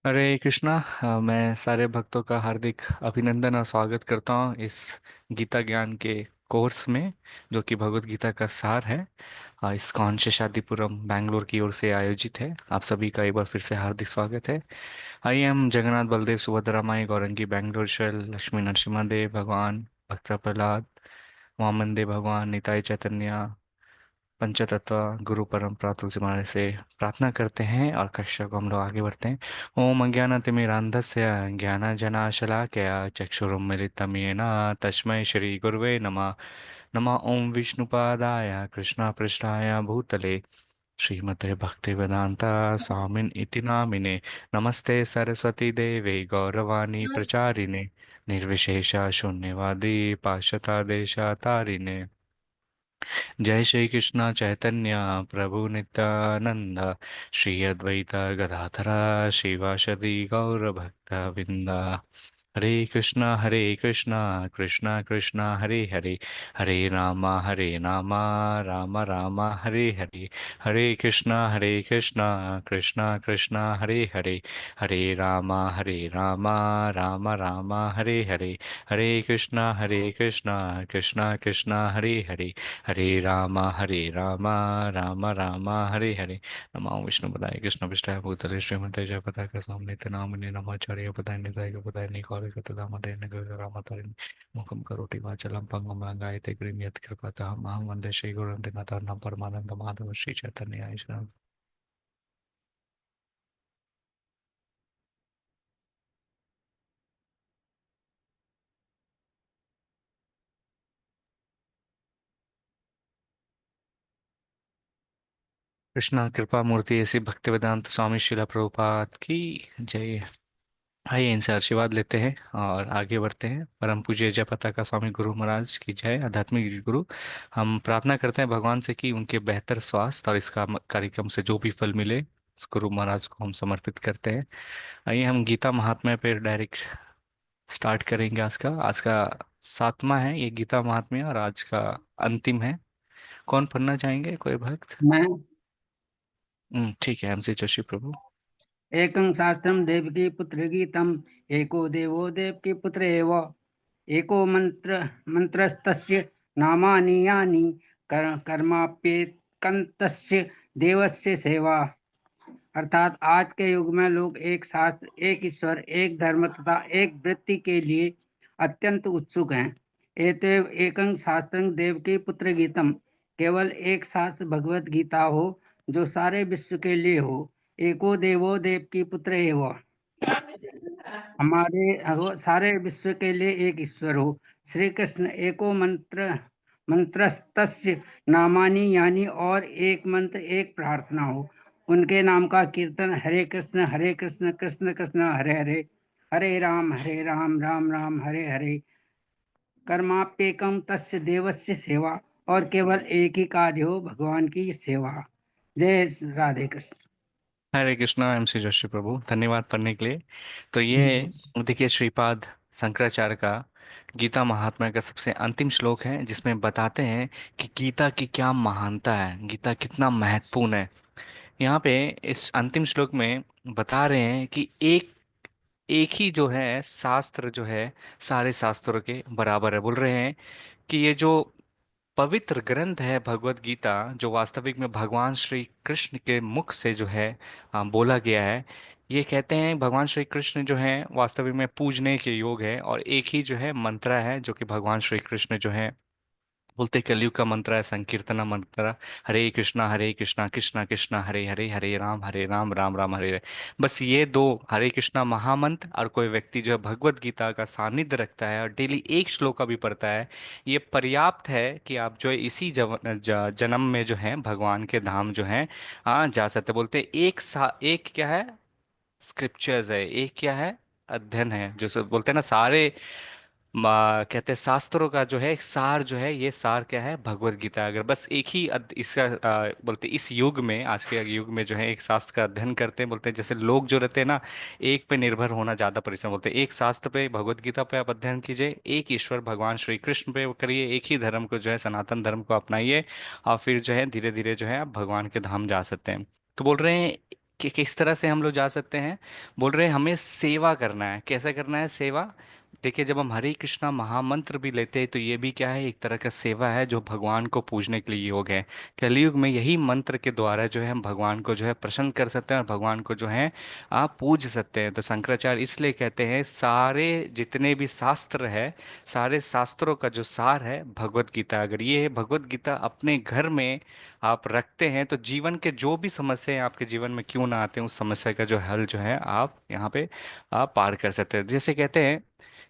हरे कृष्णा। मैं सारे भक्तों का हार्दिक अभिनंदन और स्वागत करता हूँ इस गीता ज्ञान के कोर्स में, जो कि भगवत गीता का सार है। इस कॉन्श शांतिपुरम बैंगलोर की ओर से आयोजित है। आप सभी का एक बार फिर से हार्दिक स्वागत है। आई एम जगन्नाथ बलदेव सुभद्रा माई गौरंगी बैंगलोर शल लक्ष्मी नरसिम्हा देव भगवान भक्त प्रहलाद वामन देव भगवान निताई चैतन्य पंचतत्व गुरु परंपरा तुलसी महाराज से प्रार्थना करते हैं और कक्षा को हम लोग आगे बढ़ते हैं। ओम अज्ञानतिमिरान्धस्य ज्ञानांजनाशलाकया चक्षुरुन्मीलितं येन तस्मै श्री गुरुवे नमः। नमः ओम विष्णुपादाय कृष्णपृष्ठाय भूतले श्रीमते भक्तिवेदांता स्वामिन इति नामिने। नमस्ते सरस्वती देवे गौरवाणी प्रचारिणे निर्विशेष शून्यवादी पाश्चात्य जय श्री कृष्ण चैतन्य प्रभु नित्यानंद श्री अद्वैत गदाधर शिवासदि गौर भक्त विंदा। हरे कृष्णा कृष्णा कृष्णा हरे हरे हरे राम राम राम हरे हरे। हरे कृष्णा कृष्णा कृष्णा हरे राम राम राम हरे हरे। हरे कृष्णा कृष्णा कृष्णा हरे राम राम राम हरे हरे। नमो विष्णु पदाय कृष्ण पृष्ठाय भूतले श्रीमते जय पताका स्वामी नामिने नमाचार्य पदाय निताय पदाय निकाले कतदामते नगररामतरिण मुखम करोति वाचलम पंगम लंगायते गिरिम यत् कृपतः अहं वन्दे श्री गुरुं दिनतरं परमानंद माधव श्री चैतन्य ईश्वर। कृष्णा कृपा मूर्ति ऐसी भक्ति वेदांत स्वामी शिला प्रभुपाद की जय। आइए इनसे आशीर्वाद लेते हैं और आगे बढ़ते हैं। परम पूज्य जय पताका स्वामी गुरु महाराज की जय। आध्यात्मिक गुरु, हम प्रार्थना करते हैं भगवान से कि उनके बेहतर स्वास्थ्य और इसका कार्यक्रम से जो भी फल मिले उस गुरु महाराज को हम समर्पित करते हैं। आइए हम गीता महात्म्य पे डायरेक्ट स्टार्ट करेंगे। आज का 7वां है ये गीता महात्म्य और आज का अंतिम है। कौन पढ़ना चाहेंगे, कोई भक्त? मैं ठीक है, एमसी जोशी प्रभु। एकं शास्त्रं देवकी पुत्र गीतम् एको देवो देवकी पुत्र एव एको मंत्रस्तस्य नामानि यानि कर्माप्येकन्तस्य देवस्य सेवा। अर्थात आज के युग में लोग एक शास्त्र, एक ईश्वर, एक धर्म तथा एक वृत्ति के लिए अत्यंत उत्सुक हैं। एतेव एकं शास्त्रं देवकी पुत्र गीतम, केवल एक शास्त्र भगवत गीता हो जो सारे विश्व के लिए हो। एको देवो देव की पुत्र एव, हमारे वो सारे विश्व के लिए एक ईश्वर हो। श्री कृष्ण एको मंत्रस्तस्य नामानि यानी, और एक मंत्र एक प्रार्थना हो। उनके नाम का कीर्तन हरे कृष्ण कृष्ण कृष्ण हरे हरे, हरे राम राम राम हरे हरे। कर्माप्येकम तस्य देवस्य सेवा, और केवल एक ही कार्य हो, भगवान की सेवा। जय राधे कृष्ण। हरे कृष्णा एमसी जोशी प्रभु, धन्यवाद पढ़ने के लिए। तो ये देखिए श्रीपाद शंकराचार्य का गीता महात्म्य का सबसे अंतिम श्लोक है, जिसमें बताते हैं कि गीता की क्या महानता है, गीता कितना महत्वपूर्ण है। यहाँ पे इस अंतिम श्लोक में बता रहे हैं कि एक एक ही जो है शास्त्र जो है सारे शास्त्रों के बराबर है। बोल रहे हैं कि ये जो पवित्र ग्रंथ है भगवत गीता, जो वास्तविक में भगवान श्री कृष्ण के मुख से जो है बोला गया है। ये कहते हैं भगवान श्री कृष्ण जो है वास्तविक में पूजने के योग है, और एक ही जो है मंत्र है जो कि भगवान श्री कृष्ण जो है बोलते कलयुग का मंत्र है, संकीर्तना मंत्र। हरे कृष्णा कृष्णा कृष्णा हरे हरे, हरे राम राम राम हरे हरे। बस ये दो हरे कृष्णा महामंत्र, और कोई व्यक्ति जो है भगवत गीता का सानिध्य रखता है और डेली एक श्लोक का भी पढ़ता है, ये पर्याप्त है कि आप जो है इसी जन्म में जो है भगवान के धाम जो है जा सकते। बोलते हैं एक क्या है, स्क्रिप्चर्स है, एक क्या है, अध्ययन है। जो बोलते हैं ना सारे कहते हैं शास्त्रों का जो है एक सार जो है, ये सार क्या है, भगवत गीता। अगर बस एक ही इसका बोलते इस युग में, आज के युग में जो है एक शास्त्र का अध्ययन करते हैं, बोलते हैं जैसे लोग जो रहते हैं ना, एक पे निर्भर होना ज्यादा परिश्रम। बोलते हैं एक शास्त्र पे भगवत गीता पे आप अध्ययन कीजिए, एक ईश्वर भगवान श्री कृष्ण पे वो करिए, एक ही धर्म को जो है सनातन धर्म को अपनाइए, और फिर जो है धीरे धीरे जो है आप भगवान के धाम जा सकते हैं। तो बोल रहे हैं कि किस तरह से हम लोग जा सकते हैं। बोल रहे हैं हमें सेवा करना है। कैसे करना है सेवा? देखिए, जब हम हरे कृष्णा महामंत्र भी लेते हैं तो ये भी क्या है, एक तरह का सेवा है जो भगवान को पूजने के लिए योग है। कलयुग में यही मंत्र के द्वारा जो है हम भगवान को जो है प्रसन्न कर सकते हैं और भगवान को जो है आप पूज सकते हैं। तो शंकराचार्य इसलिए कहते हैं सारे जितने भी शास्त्र है, सारे शास्त्रों का जो सार है भगवत गीता। अगर ये भगवत गीता अपने घर में आप रखते हैं तो जीवन के जो भी समस्याएं आपके जीवन में क्यों ना आते हैं, उस समस्या का जो हल जो है आप यहाँ पे आप पार कर सकते हैं। जैसे कहते हैं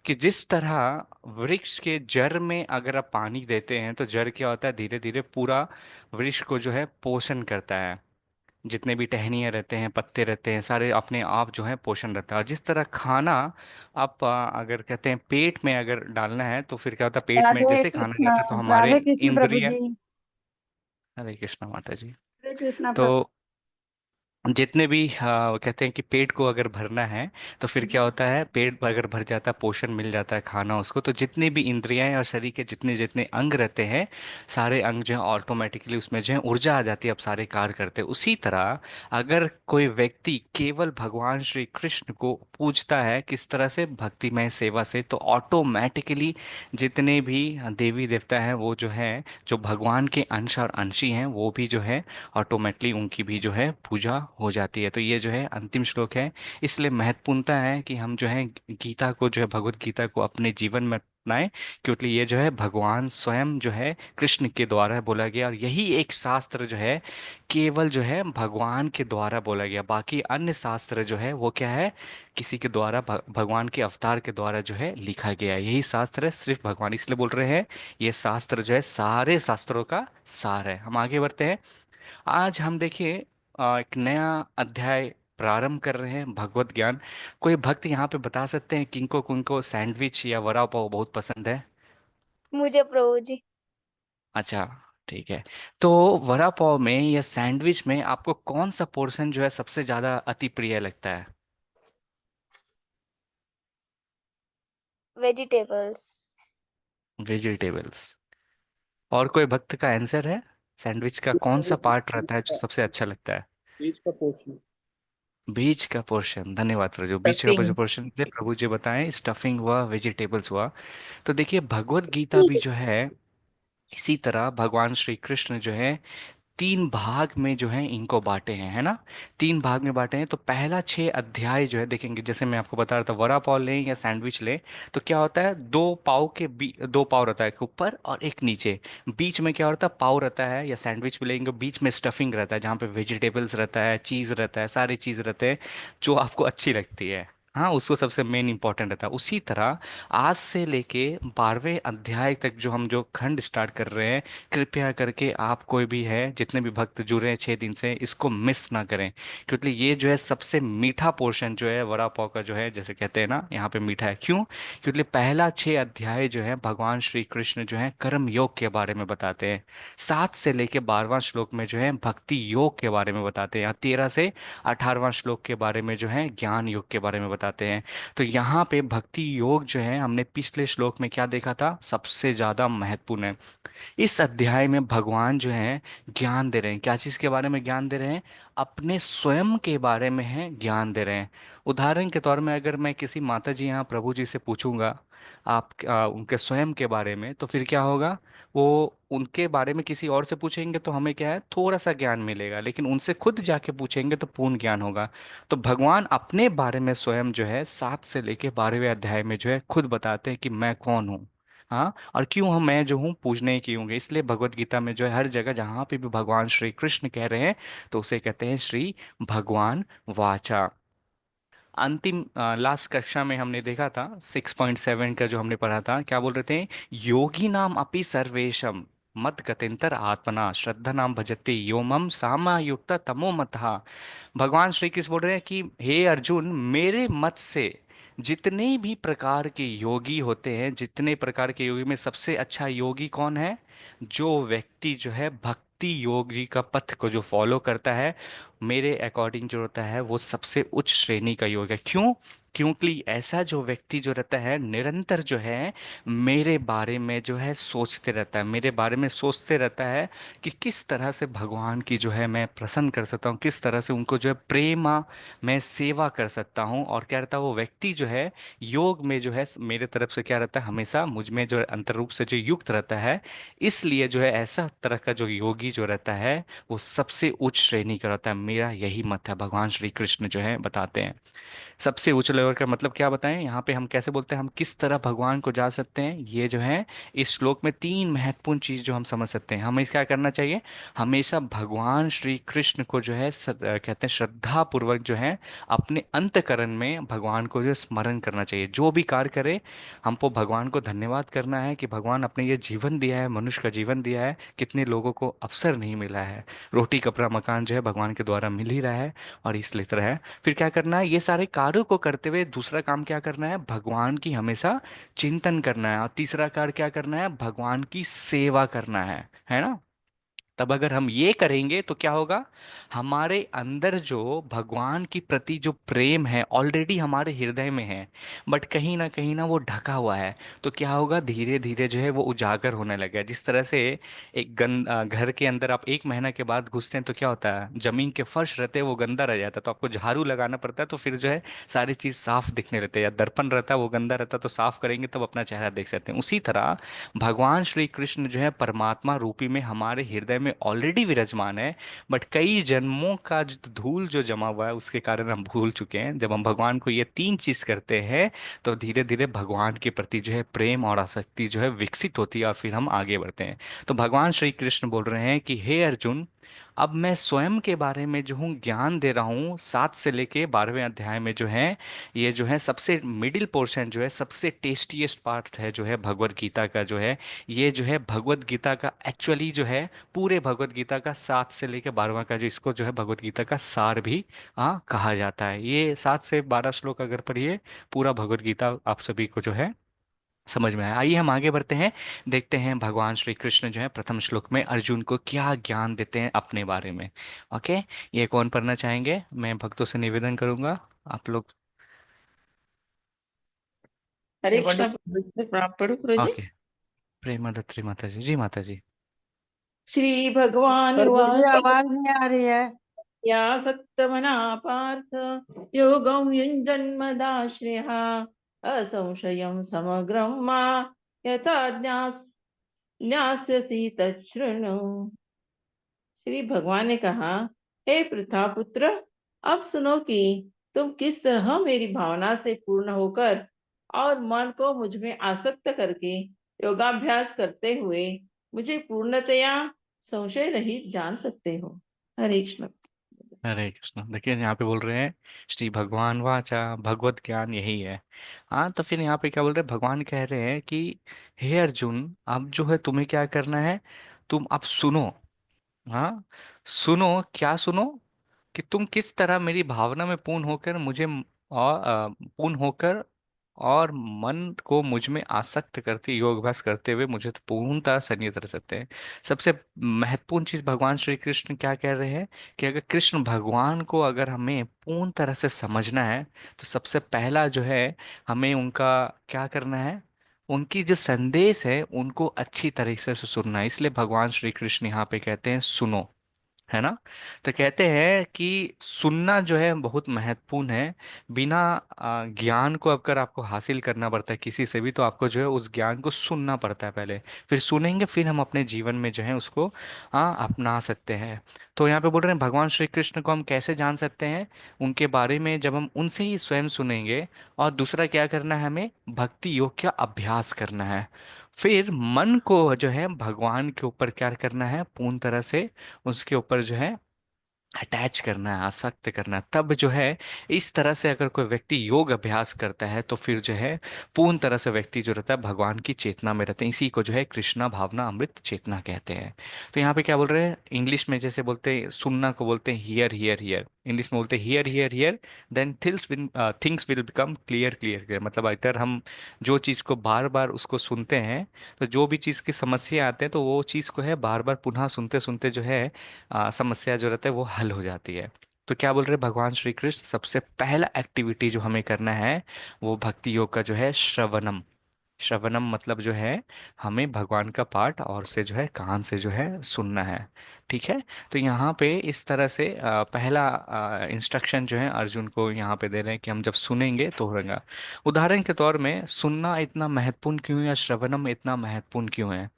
कि जिस तरह वृक्ष के जड़ में अगर आप पानी देते हैं तो जड़ क्या होता है, धीरे धीरे पूरा वृक्ष को जो है पोषण करता है। जितने भी टहनियाँ रहते हैं, पत्ते रहते हैं, सारे अपने आप जो है पोषण रहता है। और जिस तरह खाना आप अगर कहते हैं पेट में अगर डालना है तो फिर क्या होता है, पेट में राधे जैसे खाना कृष्ण। जाता है तो हमारे राधे कृष्ण प्रभु इंद्रिय। जी। हरे कृष्णा माता जी। राधे कृष्ण तो प्रभु। जितने भी कहते हैं कि पेट को अगर भरना है तो फिर क्या होता है, पेट अगर भर जाता है, पोषण मिल जाता है खाना उसको, तो जितनी भी इंद्रियां और शरीर के जितने जितने अंग रहते हैं, सारे अंग जो है ऑटोमेटिकली उसमें जो है ऊर्जा आ जाती है, अब सारे कार्य करते हैं। उसी तरह अगर कोई व्यक्ति केवल भगवान श्री कृष्ण को पूजता है किस तरह से, भक्तिमय सेवा से, तो ऑटोमेटिकली जितने भी देवी देवता हैं वो जो है, जो भगवान के अंश और अंशी हैं, वो भी जो है ऑटोमेटिकली उनकी भी जो है पूजा हो जाती है। तो ये जो है अंतिम श्लोक है। इसलिए महत्वपूर्णता है कि हम जो है गीता को जो है, भगवत गीता को अपने जीवन में अपनाएं, क्योंकि ये जो है भगवान स्वयं जो है कृष्ण के द्वारा बोला गया, और यही एक शास्त्र जो है केवल जो है भगवान के द्वारा बोला गया। बाकी अन्य शास्त्र जो है वो क्या है, किसी के द्वारा भगवान के अवतार के द्वारा जो है लिखा गया है। यही शास्त्र है सिर्फ भगवान, इसलिए बोल रहे हैं ये शास्त्र जो है सारे शास्त्रों का सार है। हम आगे बढ़ते हैं। आज हम देखिए एक नया अध्याय प्रारंभ कर रहे हैं, भगवत ज्ञान। कोई भक्त यहाँ पे बता सकते हैं किनको किनको सैंडविच या वड़ा पाव बहुत पसंद है? मुझे प्रभु जी। अच्छा, ठीक है। तो वड़ा पाव में या सैंडविच में आपको कौन सा पोर्शन जो है सबसे ज्यादा अति प्रिय लगता है? वेजिटेबल्स। वेजिटेबल्स। और कोई भक्त का आंसर है? सैंडविच का कौन सा पार्ट रहता है जो सबसे अच्छा लगता है? बीच का पोर्शन। बीच का पोर्शन। धन्यवाद प्रभु। बीच का जो स्टफिंग। पोर्शन थे प्रभु जी बताएं, स्टफिंग हुआ, वेजिटेबल्स हुआ। तो देखिए भगवत गीता भी जो है इसी तरह भगवान श्री कृष्ण जो है तीन भाग में जो है इनको बांटे हैं, है ना। तीन भाग में बांटे हैं। तो पहला 6 अध्याय जो है देखेंगे, जैसे मैं आपको बता रहा था वड़ा पाव लें या सैंडविच लें तो क्या होता है, दो पाव रहता है, एक ऊपर और एक नीचे। बीच में क्या होता है, पाव रहता है, या सैंडविच भी लेंगे बीच में स्टफिंग रहता है जहाँ पे वेजिटेबल्स रहता है, चीज़ रहता है, सारी चीज़ रहते हैं जो आपको अच्छी लगती है। हाँ, उसको सबसे मेन इंपॉर्टेंट रहता है। उसी तरह आज से लेके 12वें अध्याय तक जो हम जो खंड स्टार्ट कर रहे हैं, कृपया करके आप कोई भी है, जितने भी भक्त जुड़े हैं 6 दिन से, इसको मिस ना करें। क्योंकि ये जो है सबसे मीठा पोर्शन जो है वड़ा पाव का जो है, जैसे कहते हैं ना यहाँ पे मीठा है क्यों, क्योंकि पहला 6 अध्याय जो है भगवान श्री कृष्ण जो है कर्म योग के बारे में बताते हैं। 7 से लेके 12वां श्लोक में जो है भक्ति योग के बारे में बताते हैं। यहाँ 13 से 18वां श्लोक के बारे में जो है ज्ञान योग के बारे में बताते हैं। तो यहाँ पे भक्ति योग जो है हमने पिछले श्लोक में क्या देखा था, सबसे ज्यादा महत्वपूर्ण है। इस अध्याय में भगवान जो है ज्ञान दे रहे हैं। क्या चीज के बारे में ज्ञान दे रहे हैं? अपने स्वयं के बारे में है ज्ञान दे रहे हैं। उदाहरण के तौर में अगर मैं किसी माता जी यहाँ प्रभु जी से पूछूंगा आप उनके स्वयं के बारे में, तो फिर क्या होगा, वो उनके बारे में किसी और से पूछेंगे तो हमें क्या है, थोड़ा सा ज्ञान मिलेगा, लेकिन उनसे खुद जाके पूछेंगे तो पूर्ण ज्ञान होगा। तो भगवान अपने बारे में स्वयं जो है 7 से लेके 12वें अध्याय में जो है खुद बताते हैं कि मैं कौन हूँ। हाँ, और क्यों हम, मैं जो हूँ पूजने की हूँ। इसलिए भगवत गीता में जो है हर जगह जहाँ पे भी भगवान श्री कृष्ण कह रहे हैं तो उसे कहते हैं श्री भगवान वाचा। अंतिम लास्ट कक्षा में हमने देखा था 6.7 का जो हमने पढ़ा था, क्या बोल रहे थे, योगी नाम अपि सर्वेशम मत गतेंतर आत्मना श्रद्धा नाम भजते यो मम सामा युक्त तमो मतः। भगवान श्री कृष्ण बोल रहे हैं कि हे अर्जुन, मेरे मत से जितने भी प्रकार के योगी होते हैं, जितने प्रकार के योगी में सबसे अच्छा योगी कौन है, जो व्यक्ति जो है भक्ति योगी का पथ को जो फॉलो करता है, मेरे अकॉर्डिंग जो होता है वो सबसे उच्च श्रेणी का योग है। क्यों? क्योंकि ऐसा जो व्यक्ति जो रहता है निरंतर जो है मेरे बारे में जो है सोचते रहता है, मेरे बारे में सोचते रहता है कि किस तरह से भगवान की जो है मैं प्रसन्न कर सकता हूँ, किस तरह से उनको जो है प्रेमा मैं सेवा कर सकता हूँ। और क्या रहता है वो व्यक्ति जो है योग में जो है मेरे तरफ से क्या रहता है हमेशा मुझ में जो अंतर रूप से जो युक्त रहता है। इसलिए जो है ऐसा तरह का जो योगी जो रहता है वो सबसे उच्च श्रेणी का रहता है, मेरा यही मत है, भगवान श्री कृष्ण जो है बताते हैं। सबसे उच्च लेवल का मतलब क्या बताएं यहाँ पे, हम कैसे बोलते हैं, हम किस तरह भगवान को जा सकते हैं, ये जो है इस श्लोक में तीन महत्वपूर्ण चीज जो हम समझ सकते हैं। हमें क्या करना चाहिए, हमेशा भगवान श्री कृष्ण को जो है कहते हैं श्रद्धा पूर्वक जो है अपने अंतकरण में भगवान को जो है स्मरण करना चाहिए। जो भी कार्य करे हमको भगवान को धन्यवाद करना है कि भगवान अपने ये जीवन दिया है, मनुष्य का जीवन दिया है, कितने लोगों को अवसर नहीं मिला है, रोटी कपड़ा मकान जो है भगवान के द्वारा मिल ही रहा है। और इसलिए तरह है फिर क्या करना है, ये सारे कार्यों को करते हुए दूसरा काम क्या करना है, भगवान की हमेशा चिंतन करना है। और तीसरा कार्य क्या करना है, भगवान की सेवा करना है ना। तब अगर हम ये करेंगे तो क्या होगा, हमारे अंदर जो भगवान की प्रति जो प्रेम है ऑलरेडी हमारे हृदय में है, बट कहीं ना वो ढका हुआ है। तो क्या होगा, धीरे धीरे जो है वो उजागर होने लगा। जिस तरह से घर के अंदर आप एक महीना के बाद घुसते हैं तो क्या होता है, जमीन के फर्श रहते हैं वो गंदा रह जाता है, तो आपको झाड़ू लगाना पड़ता है, तो फिर जो है सारी चीज साफ दिखने लगती है। या दर्पण रहता है वो गंदा रहता है, तो साफ करेंगे तब अपना चेहरा देख सकते हैं। उसी तरह भगवान श्री कृष्ण जो है परमात्मा रूपी में हमारे हृदय में ऑलरेडी विराजमान है, बट कई जन्मों का जो धूल जो जमा हुआ है उसके कारण हम भूल चुके हैं। जब हम भगवान को ये तीन चीज करते हैं तो धीरे धीरे भगवान के प्रति जो है प्रेम और आसक्ति जो है विकसित होती है और फिर हम आगे बढ़ते हैं। तो भगवान श्री कृष्ण बोल रहे हैं कि हे अर्जुन, अब मैं स्वयं के बारे में जो हूँ ज्ञान दे रहा हूँ, 7 से लेके 12वें अध्याय में जो है ये जो है सबसे मिडिल पोर्शन जो है सबसे टेस्टीएस्ट पार्ट है जो है भगवत गीता का जो है, ये जो है भगवत गीता का एक्चुअली जो है पूरे भगवत गीता का 7 से लेके 12वां का जो इसको जो है भगवत गीता का सार भी कहा जाता है। ये 7 से 12 श्लोक अगर पढ़िए पूरा भगवत गीता आप सभी को जो है समझ में आया। आइए हम आगे बढ़ते हैं, देखते हैं भगवान श्री कृष्ण जो है प्रथम श्लोक में अर्जुन को क्या ज्ञान देते हैं अपने बारे में। ओके, ये कौन पढ़ना चाहेंगे, मैं भक्तों से निवेदन करूंगा आप लोग। हरे कृष्णा प्रभु जी, प्रणाम पढ़ो प्रभु जी। ओके, प्रेमादत्री माता जी, जी माता जी। श्री भगवान प्रभु जी वाच आवाज नहीं आ रही है। या सत्तमना पार्थ योगं युञ्जन्मदाश्रयः असंशयं समग्रं मा यथा ज्ञास्यसि तच्छृणु। श्री भगवान ने कहा, हे पृथा पुत्र, अब सुनो कि तुम किस तरह मेरी भावना से पूर्ण होकर और मन को मुझ में आसक्त करके योगाभ्यास करते हुए मुझे पूर्णतया संशय रहित जान सकते हो। हरे कृष्ण। हरे कृष्ण, देखिए यहाँ पे बोल रहे हैं श्री भगवान वाचा, भगवत ज्ञान यही है। हाँ, तो फिर यहाँ पे क्या बोल रहे हैं, भगवान कह रहे हैं कि हे अर्जुन, अब जो है तुम्हें क्या करना है, तुम अब सुनो। हाँ, सुनो, क्या सुनो, कि तुम किस तरह मेरी भावना में पूर्ण होकर मुझे और पूर्ण होकर और मन को मुझ में आसक्त करते योग अभ्यास करते हुए मुझे तो पूर्णतः संयत रह सकते हैं। सबसे महत्वपूर्ण चीज भगवान श्री कृष्ण क्या कह रहे हैं कि अगर कृष्ण भगवान को अगर हमें पूर्ण तरह से समझना है तो सबसे पहला जो है हमें उनका क्या करना है, उनकी जो संदेश है उनको अच्छी तरीके से सुनना है। इसलिए भगवान श्री कृष्ण यहाँ पे कहते हैं सुनो, है ना। तो कहते हैं कि सुनना जो है बहुत महत्वपूर्ण है। बिना ज्ञान को अगर आपको हासिल करना पड़ता है किसी से भी, तो आपको जो है उस ज्ञान को सुनना पड़ता है पहले, फिर सुनेंगे फिर हम अपने जीवन में जो है उसको अपना सकते हैं। तो यहाँ पे बोल रहे हैं भगवान श्री कृष्ण को हम कैसे जान सकते हैं, उनके बारे में जब हम उनसे ही स्वयं सुनेंगे। और दूसरा क्या करना है, हमें भक्ति योग का अभ्यास करना है। फिर मन को जो है भगवान के ऊपर क्या करना है, पूर्ण तरह से उसके ऊपर जो है अटैच करना है, आसक्त करना है। तब जो है इस तरह से अगर कोई व्यक्ति योग अभ्यास करता है तो फिर जो है पूर्ण तरह से व्यक्ति जो रहता है भगवान की चेतना में रहते हैं। इसी को जो है कृष्णा भावना अमृत चेतना कहते हैं। तो यहाँ पे क्या बोल रहे हैं, इंग्लिश में जैसे बोलते हैं सुनना को बोलते हैं हियर हियर हियर, इंग्लिश में बोलते हैं here here here, then things will become clear clear clear. मतलब अगर हम जो चीज़ को बार बार उसको सुनते हैं तो जो भी चीज़ की समस्या आते हैं तो वो चीज़ को है बार बार पुनः सुनते सुनते जो है समस्या जो रहता है वो हल हो जाती है। तो क्या बोल रहे हैं भगवान श्री कृष्ण, सबसे पहला एक्टिविटी जो हमें करना है वो भक्ति योग का जो है श्रवणम। श्रवणम मतलब जो है हमें भगवान का पाठ और से जो है कान से जो है सुनना है। ठीक है। तो यहाँ पे इस तरह से पहला इंस्ट्रक्शन जो है अर्जुन को यहाँ पे दे रहे हैं कि हम जब सुनेंगे तो होगा। उदाहरण के तौर में सुनना इतना महत्वपूर्ण क्यों है या श्रवणम इतना महत्वपूर्ण क्यों है।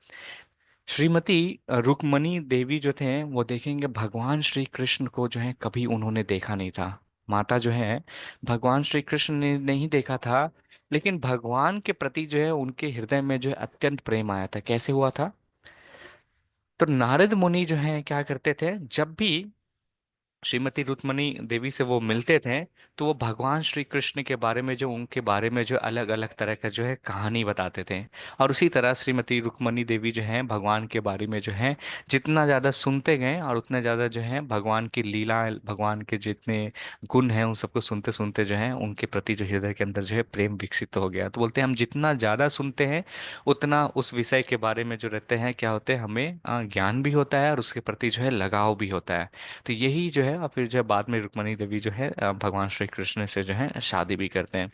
श्रीमती रुक्मणी देवी जो थे वो देखेंगे भगवान श्री कृष्ण को जो है कभी उन्होंने देखा नहीं था। माता जो है भगवान श्री कृष्ण ने नहीं देखा था, लेकिन भगवान के प्रति जो है उनके हृदय में जो है अत्यंत प्रेम आया था। कैसे हुआ था। तो नारद मुनि जो है क्या करते थे, जब भी श्रीमती रुक्मणी देवी से वो मिलते थे तो वो भगवान श्री कृष्ण के बारे में जो उनके बारे में जो अलग अलग तरह का जो है कहानी बताते थे। और उसी तरह श्रीमती रुक्मणी देवी जो है भगवान के बारे में जो है जितना ज़्यादा सुनते गए और उतना ज़्यादा जो है भगवान की लीला, भगवान के जितने गुण हैं उन सबको सुनते सुनते जो है उनके प्रति जो हृदय के अंदर जो है प्रेम विकसित हो गया। तो बोलते हैं हम जितना ज़्यादा सुनते हैं उतना उस विषय के बारे में जो रहते हैं क्या होते हैं हमें ज्ञान भी होता है और उसके प्रति जो है लगाव भी होता है। तो यही जो है और फिर जो है बाद में रुक्मणी देवी जो है भगवान श्री कृष्ण से जो है शादी भी करते हैं।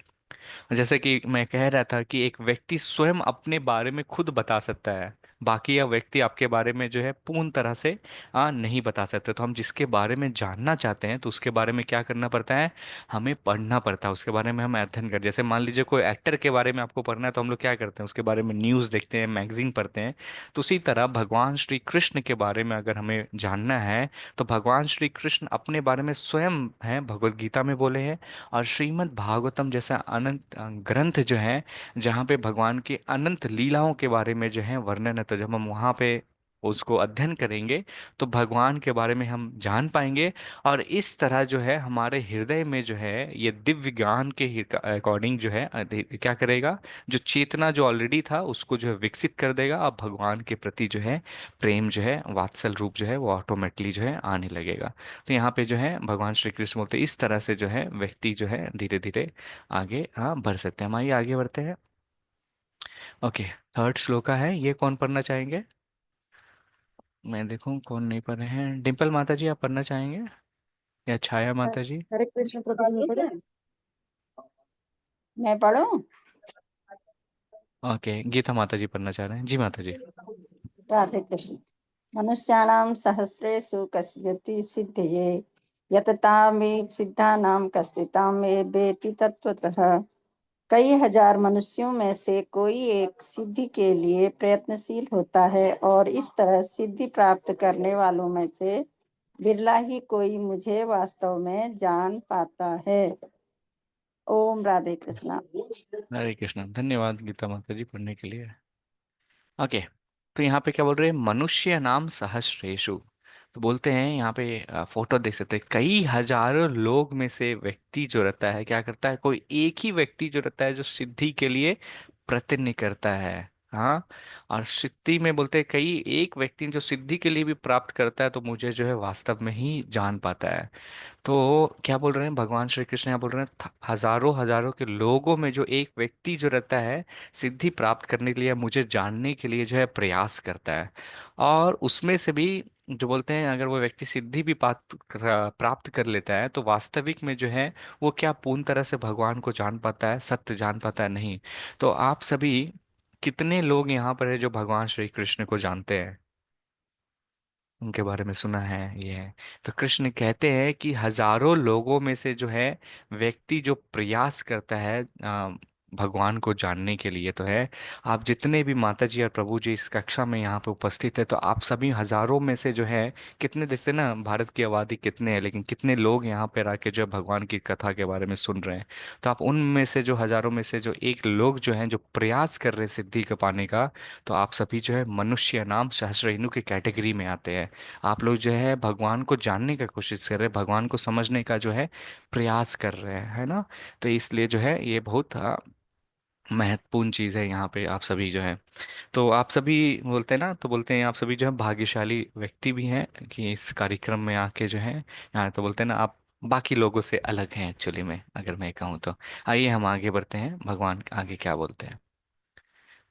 जैसे कि मैं कह रहा था कि एक व्यक्ति स्वयं अपने बारे में खुद बता सकता है, बाकी यह व्यक्ति आपके बारे में जो है पूर्ण तरह से नहीं बता सकते। तो हम जिसके बारे में जानना चाहते हैं तो उसके बारे में क्या करना पड़ता है, हमें पढ़ना पड़ता है, उसके बारे में हम अध्ययन कर। जैसे मान लीजिए कोई एक्टर के बारे में आपको पढ़ना है तो हम लोग क्या करते हैं, उसके बारे में न्यूज़ देखते हैं, मैगजीन पढ़ते हैं। तो उसी तरह भगवान श्री कृष्ण के बारे में अगर हमें जानना है तो भगवान श्री कृष्ण अपने बारे में स्वयं हैं भगवत गीता में बोले हैं। और श्रीमद् भागवतम जैसा अनंत ग्रंथ जो है जहाँ पे भगवान की अनंत लीलाओं के बारे में जो है वर्णन है, तो जब हम वहाँ पे उसको अध्ययन करेंगे तो भगवान के बारे में हम जान पाएंगे। और इस तरह जो है हमारे हृदय में जो है ये दिव्य ज्ञान के अकॉर्डिंग जो है क्या करेगा, जो चेतना जो ऑलरेडी था उसको जो है विकसित कर देगा और भगवान के प्रति जो है प्रेम जो है वात्सल रूप जो है वो ऑटोमेटिकली जो है आने लगेगा। तो यहाँ पे जो है भगवान श्री कृष्ण बोलते हैं इस तरह से जो है व्यक्ति जो है धीरे धीरे आगे बढ़ सकते हैं। हम आइए आगे बढ़ते हैं। ओके। थर्ड श्लोका है, ये कौन पढ़ना चाहेंगे। मैं देखूं कौन नहीं पढ़ रहे हैं। डिम्पल माता जी आप पढ़ना चाहेंगे या छाया माता जी। हरे कृष्ण प्रभु जी, मैं पढ़े, मैं पढ़ूं। ओके, गीता माता जी पढ़ना चाह रहे हैं। जी माता जी। राधे कृष्ण। मनुष्याणां सहस्रेषु कस्यति सिद्धये यततामे सिद्धानां कश्चितामे वेति तत्वतः। कई हजार मनुष्यों में से कोई एक सिद्धि के लिए प्रयत्नशील होता है और इस तरह सिद्धि प्राप्त करने वालों में से बिरला ही कोई मुझे वास्तव में जान पाता है। ओम राधे कृष्णा। हरे कृष्ण, धन्यवाद गीता माता जी पढ़ने के लिए। ओके। तो यहाँ पे क्या बोल रहे हैं, मनुष्य नाम सहस्रेषु। तो बोलते हैं यहाँ पे फोटो देख सकते हैं, कई हजारों लोग में से व्यक्ति जो रहता है क्या करता है, कोई एक ही व्यक्ति जो रहता है जो सिद्धि के लिए प्रयत्न करता है। हाँ। और सिद्धि में बोलते हैं कई एक व्यक्ति जो सिद्धि के लिए भी प्राप्त करता है तो मुझे जो है वास्तव में ही जान पाता है। तो क्या बोल रहे हैं भगवान श्री कृष्ण, यहाँ बोल रहे हैं हजारों हजारों के लोगों में जो एक व्यक्ति जो रहता है सिद्धि प्राप्त करने के लिए मुझे जानने के लिए जो है प्रयास करता है। और उसमें से भी जो बोलते हैं अगर वो व्यक्ति सिद्धि भी प्राप्त कर लेता है तो वास्तविक में जो है वो क्या पूर्ण तरह से भगवान को जान पाता है, सत्य जान पाता है, नहीं। तो आप सभी कितने लोग यहाँ पर है जो भगवान श्री कृष्ण को जानते हैं, उनके बारे में सुना है ये है। तो कृष्ण कहते हैं कि हजारों लोगों में से जो है व्यक्ति जो प्रयास करता है भगवान को जानने के लिए तो है। आप जितने भी माता जी और प्रभु जी इस कक्षा में यहाँ पे उपस्थित है तो आप सभी हजारों में से जो है कितने, जैसे ना भारत की आबादी कितने हैं लेकिन कितने लोग यहाँ पे आके जो है भगवान की कथा के बारे में सुन रहे हैं। तो आप उनमें से जो हजारों में से जो एक लोग जो हैं जो प्रयास कर रहे हैं सिद्धि को पाने का, तो आप सभी जो है मनुष्य नाम सहस्रहीनों की कैटेगरी में आते हैं। आप लोग जो है भगवान को जानने का कोशिश कर रहे हैं, भगवान को समझने का जो है प्रयास कर रहे हैं, है ना। तो इसलिए जो है ये बहुत महत्वपूर्ण चीज़ है यहाँ पे। आप सभी जो है, तो आप सभी बोलते हैं ना, तो बोलते हैं आप सभी जो है भाग्यशाली व्यक्ति भी हैं कि इस कार्यक्रम में आके जो है यहाँ, तो बोलते हैं ना आप बाकी लोगों से अलग हैं एक्चुअली में अगर मैं कहूँ तो। आइए हम आगे बढ़ते हैं, भगवान आगे क्या बोलते हैं।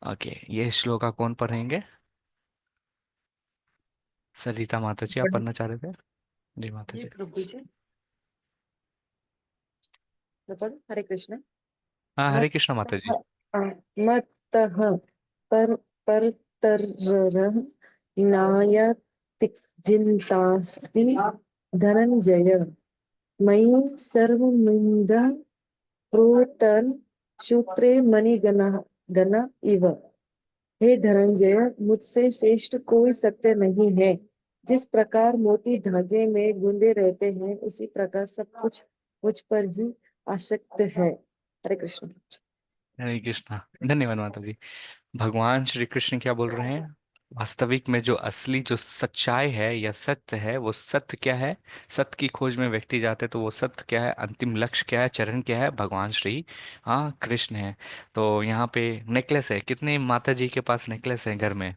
ओके, ये श्लोका कौन पढ़ेंगे। सरिता माता जी आप पढ़ना चाह रहे थे। जी माता जी जी। प्रभु जी। मैं पढ़ूं? हरे कृष्ण। हाँ, हरे कृष्ण माता जी। मत्तः मत्तः पर परतरः नायतिचिन्तास्ति धनंजय मयि सर्वमिदं प्रोतन सूत्रे मणिगणः गण इव। हे धनंजय, मुझसे श्रेष्ठ कोई सत्य नहीं है। जिस प्रकार मोती धागे में गुंदे रहते हैं, उसी प्रकार सब कुछ मुझ पर ही आसक्त है। हरे कृष्ण। हरे कृष्णा। धन्यवाद माता जी। भगवान श्री कृष्ण क्या बोल रहे हैं? वास्तविक में जो असली जो सच्चाई है या सत्य है, वो सत्य क्या है? सत्य की खोज में व्यक्ति जाते तो वो सत्य क्या है? अंतिम लक्ष्य क्या है? चरण क्या है? भगवान श्री कृष्ण है। तो यहाँ पे नेकलेस है। कितने माता जी के पास नेकलेस है घर में?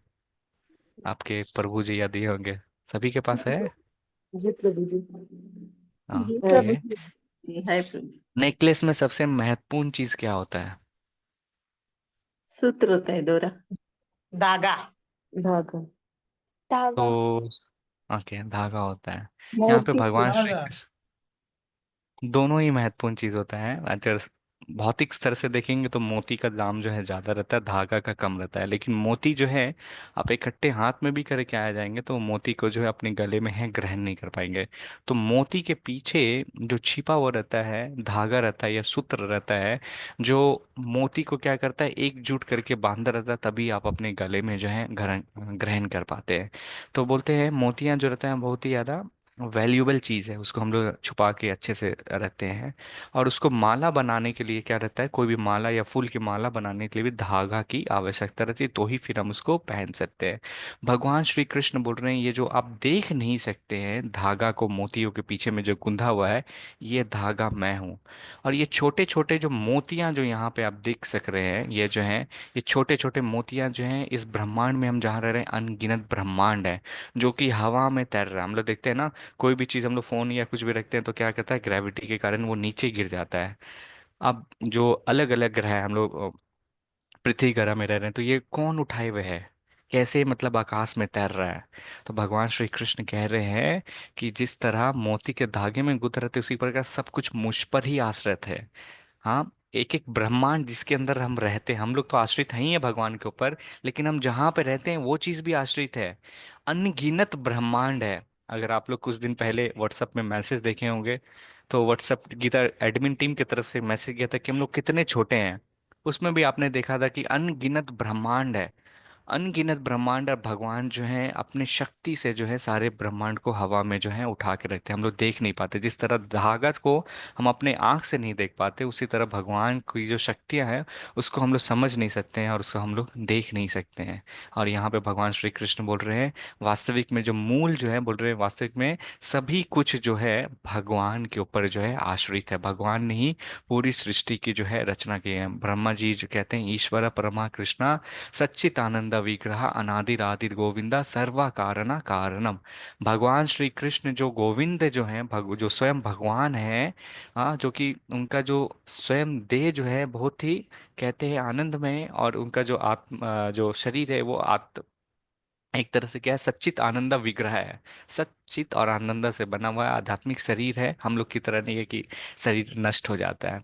आपके प्रभु जी या दिए होंगे। सभी के पास है। जी प्रभु जी। जी ओके। प्रभु जी। जी है प्रभु। नेकलेस में सबसे महत्वपूर्ण चीज क्या होता है? सूत्र होता है दोरा। धागा। धागा। धागा। तो ओके, धागा होता है। यहाँ पे मोती भगवान श्री धागा। कृष्ण, दोनों ही महत्वपूर्ण चीज होता है। अगर भौतिक स्तर से देखेंगे तो मोती का दाम जो है ज्यादा रहता है, धागा का कम रहता है। लेकिन मोती जो है, आप इकट्ठे हाथ में भी करके आ जाएंगे तो मोती को जो है अपने गले में है ग्रहण नहीं कर पाएंगे। तो मोती के पीछे जो छिपा हुआ रहता है धागा रहता है या सूत्र रहता है, जो मोती को क्या करता है, एकजुट करके बांधा रहता है, तभी आप अपने गले में जो है ग्रहण ग्रहण कर पाते हैं। तो बोलते हैं मोतियां जो रहता है बहुत ही ज्यादा वैल्यूएबल चीज़ है, उसको हम लोग छुपा के अच्छे से रखते हैं। और उसको माला बनाने के लिए क्या रहता है, कोई भी माला या फूल की माला बनाने के लिए भी धागा की आवश्यकता रहती है, तो ही फिर हम उसको पहन सकते हैं। भगवान श्री कृष्ण बोल रहे हैं ये जो आप देख नहीं सकते हैं धागा को, मोतियों के पीछे में जो गुंधा हुआ है, ये धागा मैं हूँ। और ये छोटे छोटे जो मोतियां जो यहाँ पे आप देख सक रहे हैं, ये जो हैं, ये छोटे छोटे मोतियां जो हैं, इस ब्रह्मांड में हम जहाँ रह रहे हैं अनगिनत ब्रह्मांड है जो कि हवा में तैर रहा है। हम लोग देखते हैं ना, कोई भी चीज़ हम लोग फोन या कुछ भी रखते हैं तो क्या करता है, ग्रेविटी के कारण वो नीचे गिर जाता है। अब जो अलग अलग ग्रह है, हम लोग पृथ्वी ग्रह में रह रहे हैं, तो ये कौन उठाए हुए है, कैसे मतलब आकाश में तैर रहा है? तो भगवान श्री कृष्ण कह रहे हैं कि जिस तरह मोती के धागे में गुथ रहे थे, उसी प्रकार सब कुछ मुझ पर ही आश्रित है। हाँ, एक एक ब्रह्मांड जिसके अंदर हम रहते हैं, हम लोग तो आश्रित हैं ही है भगवान के ऊपर, लेकिन हम जहाँ पे रहते हैं वो चीज़ भी आश्रित है। अनगिनत ब्रह्मांड है। अगर आप लोग कुछ दिन पहले व्हाट्सएप में मैसेज देखे होंगे, तो व्हाट्सएप गीता एडमिन टीम की तरफ से मैसेज गया था कि हम लोग कितने छोटे हैं। उसमें भी आपने देखा था कि अनगिनत ब्रह्मांड है। अनगिनत ब्रह्मांड, और भगवान जो है अपने शक्ति से जो है सारे ब्रह्मांड को हवा में जो है उठा के रखते हैं, हम लोग देख नहीं पाते। जिस तरह धागा को हम अपने आंख से नहीं देख पाते, उसी तरह भगवान की जो शक्तियां हैं उसको हम लोग समझ नहीं सकते हैं और उसको हम लोग देख नहीं सकते हैं। और यहाँ पे भगवान श्री कृष्ण बोल रहे हैं वास्तविक में जो मूल जो है, बोल रहे हैं वास्तविक में सभी कुछ जो है भगवान के ऊपर जो है आश्रित है। भगवान ने ही पूरी सृष्टि की जो है रचना की है। ब्रह्मा जी जो कहते हैं ईश्वर परमा कृष्णा सच्चिदानंद विग्रह अनादिरादि गोविंदा सर्व कारण कारणम। भगवान श्री कृष्ण जो गोविंद जो हैं, जो स्वयं भगवान है, जो कि उनका जो स्वयं देह जो है बहुत ही कहते हैं आनंदमय, और उनका जो आत्म जो शरीर है वो एक तरह से क्या है, सच्चित आनंद विग्रह है। सच्चित और आनंद से बना हुआ आध्यात्मिक शरीर है, हम लोग की तरह नहीं है कि शरीर नष्ट हो जाता है।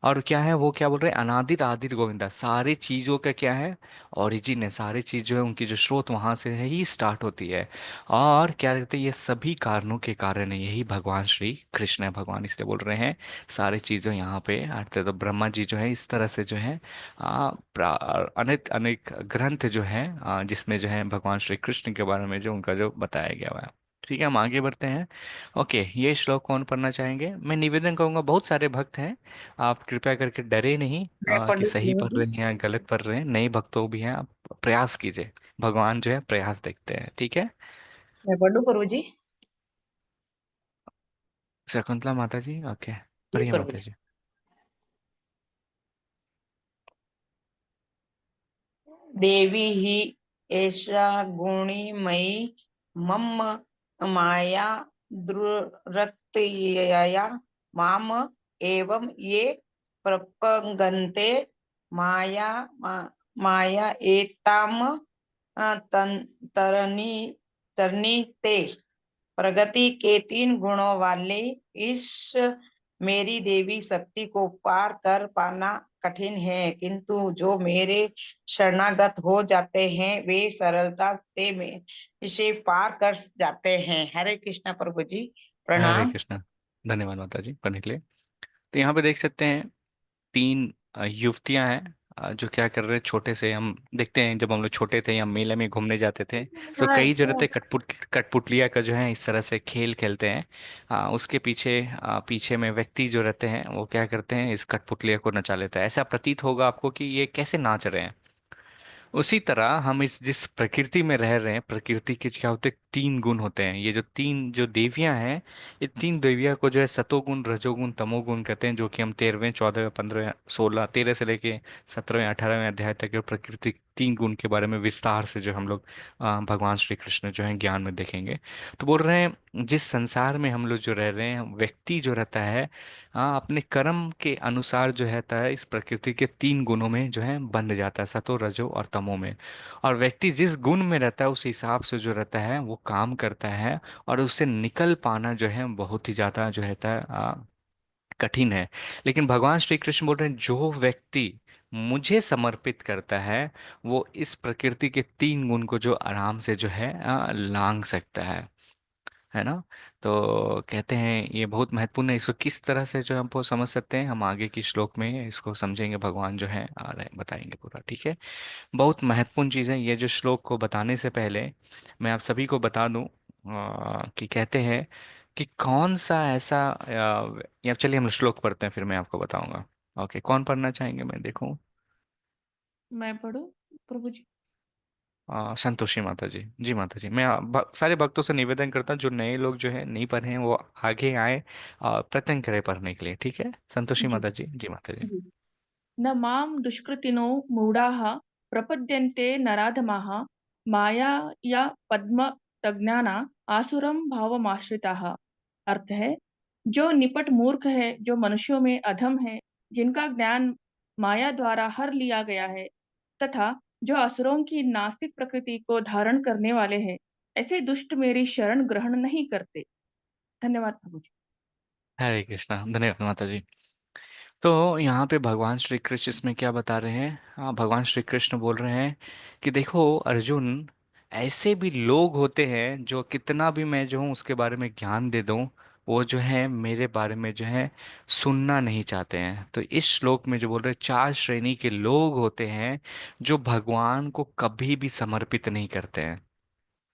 और क्या है वो, क्या बोल रहे हैं, अनादिर आदिर गोविंदा, सारी चीजों का क्या है, ओरिजिन है। सारी चीज जो है उनकी जो स्रोत वहां से है ही स्टार्ट होती है। और क्या कहते हैं, ये सभी कारणों के कारण है, यही भगवान श्री कृष्ण है। भगवान इसलिए बोल रहे हैं सारी चीजों यहाँ पे आते। तो ब्रह्मा जी जो है इस तरह से जो है अनेक अनेक ग्रंथ जो है जिसमें जो है भगवान श्री कृष्ण के बारे में जो उनका जो बताया गया हुआ है। ठीक है, हम आगे बढ़ते हैं। ओके, ये श्लोक कौन पढ़ना चाहेंगे? मैं निवेदन करूंगा, बहुत सारे भक्त हैं, आप कृपया करके डरे नहीं मैं कि पढ़ू सही पढ़ प्रभु रहे हैं या गलत पढ़ रहे हैं। नए भक्तों भी हैं, आप प्रयास कीजिए। भगवान जो है प्रयास देखते हैं। ठीक है। मैं पढ़ू प्रभु जी। शकुंतला माता जी, ओके, जी पढ़िए प्रभु माता जी। जी। देवी ही ऐसा गुणी मयि मम माया दुरत्यया माम एवं ये प्रपंगन्ते माया माया एताम तरनी तरनी ते। प्रगति के 3 गुणों वाले इस मेरी देवी शक्ति को पार कर पाना कठिन है, किंतु जो मेरे शरणागत हो जाते हैं वे सरलता से में इसे पार कर जाते हैं। हरे कृष्णा प्रभु जी, हरे प्रणाम। कृष्णा। धन्यवाद माता जी पढ़ने के लिए। तो यहाँ पे देख सकते हैं तीन युवतियां हैं जो क्या कर रहे हैं। छोटे से हम देखते हैं जब हम लोग छोटे थे या मेले में घूमने जाते थे तो कई जो रहते कठपुतलिया का जो है इस तरह से खेल खेलते हैं। उसके पीछे पीछे में व्यक्ति जो रहते हैं वो क्या करते हैं, इस कठपुतलिया को नचा लेते हैं। ऐसा प्रतीत होगा आपको कि ये कैसे नाच रहे हैं। उसी तरह हम इस जिस प्रकृति में रह रहे हैं, प्रकृति के क्या होते हैं, तीन गुण होते हैं। ये जो तीन जो देवियां हैं, ये तीन देवियां को जो है सतोगुण रजोगुण तमोगुण कहते हैं, जो कि हम 13वें 14वें 15वें 16 13 से लेके 17वें 18वें अध्याय तक के प्रकृति तीन गुण के बारे में विस्तार से जो हम लोग भगवान श्री कृष्ण जो है ज्ञान में देखेंगे। तो बोल रहे हैं जिस संसार में हम लोग जो रह रहे हैं, व्यक्ति जो रहता है अपने कर्म के अनुसार जो रहता है इस प्रकृति के तीन गुणों में जो है बंध जाता है, सतो रजो और तमो में। और व्यक्ति जिस गुण में रहता है उस हिसाब से जो रहता है वो काम करता है, और उससे निकल पाना जो है बहुत ही ज्यादा जो रहता है कठिन है। लेकिन भगवान श्री कृष्ण बोल रहे हैं जो व्यक्ति मुझे समर्पित करता है वो इस प्रकृति के तीन गुण को जो आराम से जो है लांग सकता है ना। तो कहते हैं ये बहुत महत्वपूर्ण है। इसको किस तरह से जो हमको समझ सकते हैं, हम आगे की श्लोक में इसको समझेंगे। भगवान जो है आ रहे बताएंगे पूरा, ठीक है। बहुत महत्वपूर्ण चीज़ है ये। जो श्लोक को बताने से पहले मैं आप सभी को बता दूं कि कहते हैं कि कौन सा ऐसा या चलिए हम श्लोक पढ़ते हैं फिर मैं आपको बताऊंगा। ओके, कौन पढ़ना चाहेंगे, मैं देखूं। मैं पढ़ूं प्रभु जी? संतोषी माता जी। जी माता जी, मैं सारे भक्तों से निवेदन करता हूँ जो नए लोग जो है नहीं पढ़े हैं वो आगे आए और प्रयत्न करें पढ़ने के लिए, ठीक है। संतोषी जी माता जी। जी माता जी। जी। न मां दुष्कृतिनो मूढ़ाः प्रपद्यन्ते नराधमाः मायाया पद्मतज्ञाना आसुरं भावमाश्रिताः। अर्थ है, जो निपट मूर्ख है, जो मनुष्यों में अधम है, जिनका ज्ञान माया द्वारा हर लिया गया है, तथा जो असुरों की नास्तिक प्रकृति को धारण करने वाले हैं, ऐसे दुष्ट मेरी शरण ग्रहण नहीं करते। धन्यवाद प्रभु जी। हरे कृष्णा। धन्यवाद माता जी। तो यहाँ पे भगवान श्री कृष्ण इसमें क्या बता रहे हैं, भगवान श्री कृष्ण बोल रहे हैं कि देखो अर्जुन, ऐसे भी लोग होते हैं जो कितना भी मैं जो हूँ उसके बारे में ज्ञान दे दूँ, वो जो है मेरे बारे में जो है सुनना नहीं चाहते हैं। तो इस श्लोक में जो बोल रहे हैं, चार श्रेणी के लोग होते हैं जो भगवान को कभी भी समर्पित नहीं करते हैं।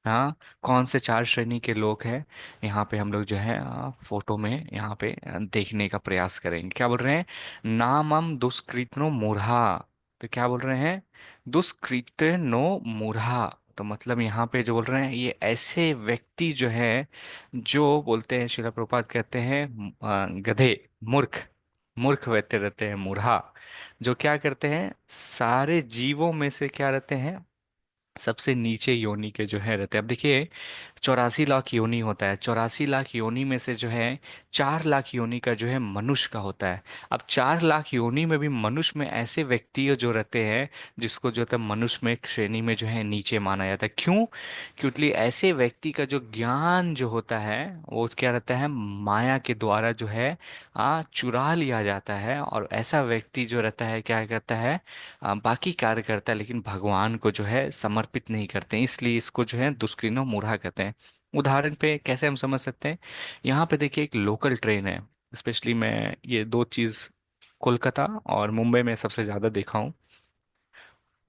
हाँ, कौन से चार श्रेणी के लोग हैं, यहाँ पे हम लोग जो है फोटो में यहाँ पे देखने का प्रयास करेंगे। क्या बोल रहे हैं, नामम दुष्कृतनो मूढ़ा। तो क्या बोल रहे हैं, दुष्कृतनो मूढ़ा। तो मतलब यहाँ पे जो बोल रहे हैं ये ऐसे व्यक्ति जो है, जो बोलते हैं शिला प्रभुपाद कहते हैं गधे, मूर्ख, मूर्ख व्यक्ति रहते हैं, मूढ़ा। जो क्या करते हैं, सारे जीवों में से क्या रहते हैं, सबसे नीचे योनि के जो है रहते हैं। अब देखिए 84 लाख योनि होता है, 84 लाख योनि में से जो है 4 लाख योनि का जो है मनुष्य का होता है। अब 4 लाख योनि में भी मनुष्य में ऐसे व्यक्ति जो रहते हैं जिसको जो है मनुष्य में एक श्रेणी में जो है नीचे माना जाता है। क्यों? क्योंकि ऐसे व्यक्ति का जो ज्ञान जो होता है वो क्या रहता है, माया के द्वारा जो है चुरा लिया जाता है। और ऐसा व्यक्ति जो रहता है क्या करता है, बाकी कार्य करता है लेकिन भगवान को जो है समर्पित नहीं करते हैं, इसलिए इसको जो है दुष्कृतिनो मूढ़ा कहते हैं। उदाहरण पे कैसे हम समझ सकते हैं, यहाँ पे देखिए एक लोकल ट्रेन है। स्पेशली मैं ये दो चीज़ कोलकाता और मुंबई में सबसे ज़्यादा देखा हूँ।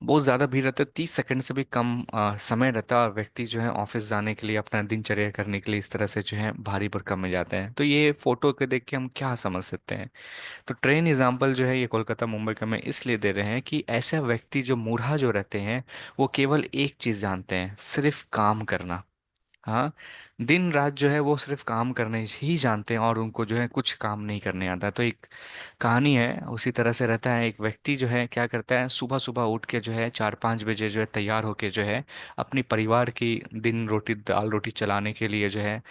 बहुत ज़्यादा भीड़ रहता है, 30 सेकंड से भी कम समय रहता है, और व्यक्ति जो है ऑफिस जाने के लिए अपना दिनचर्या करने के लिए इस तरह से जो है भारी भरकम में जाते हैं। तो ये फोटो के देख के हम क्या समझ सकते हैं। तो ट्रेन एग्जाम्पल जो है ये कोलकाता मुंबई का मैं इसलिए दे रहे हैं कि ऐसे व्यक्ति जो मूढ़ा जो रहते हैं वो केवल एक चीज जानते हैं, सिर्फ काम करना। हाँ, दिन रात जो है वो सिर्फ काम करने ही जानते हैं और उनको जो है कुछ काम नहीं करने आता। तो एक कहानी है उसी तरह से रहता है। एक व्यक्ति जो है क्या करता है, सुबह सुबह उठ के जो है 4-5 बजे जो है तैयार होके जो है अपनी परिवार की दिन रोटी दाल रोटी चलाने के लिए जो है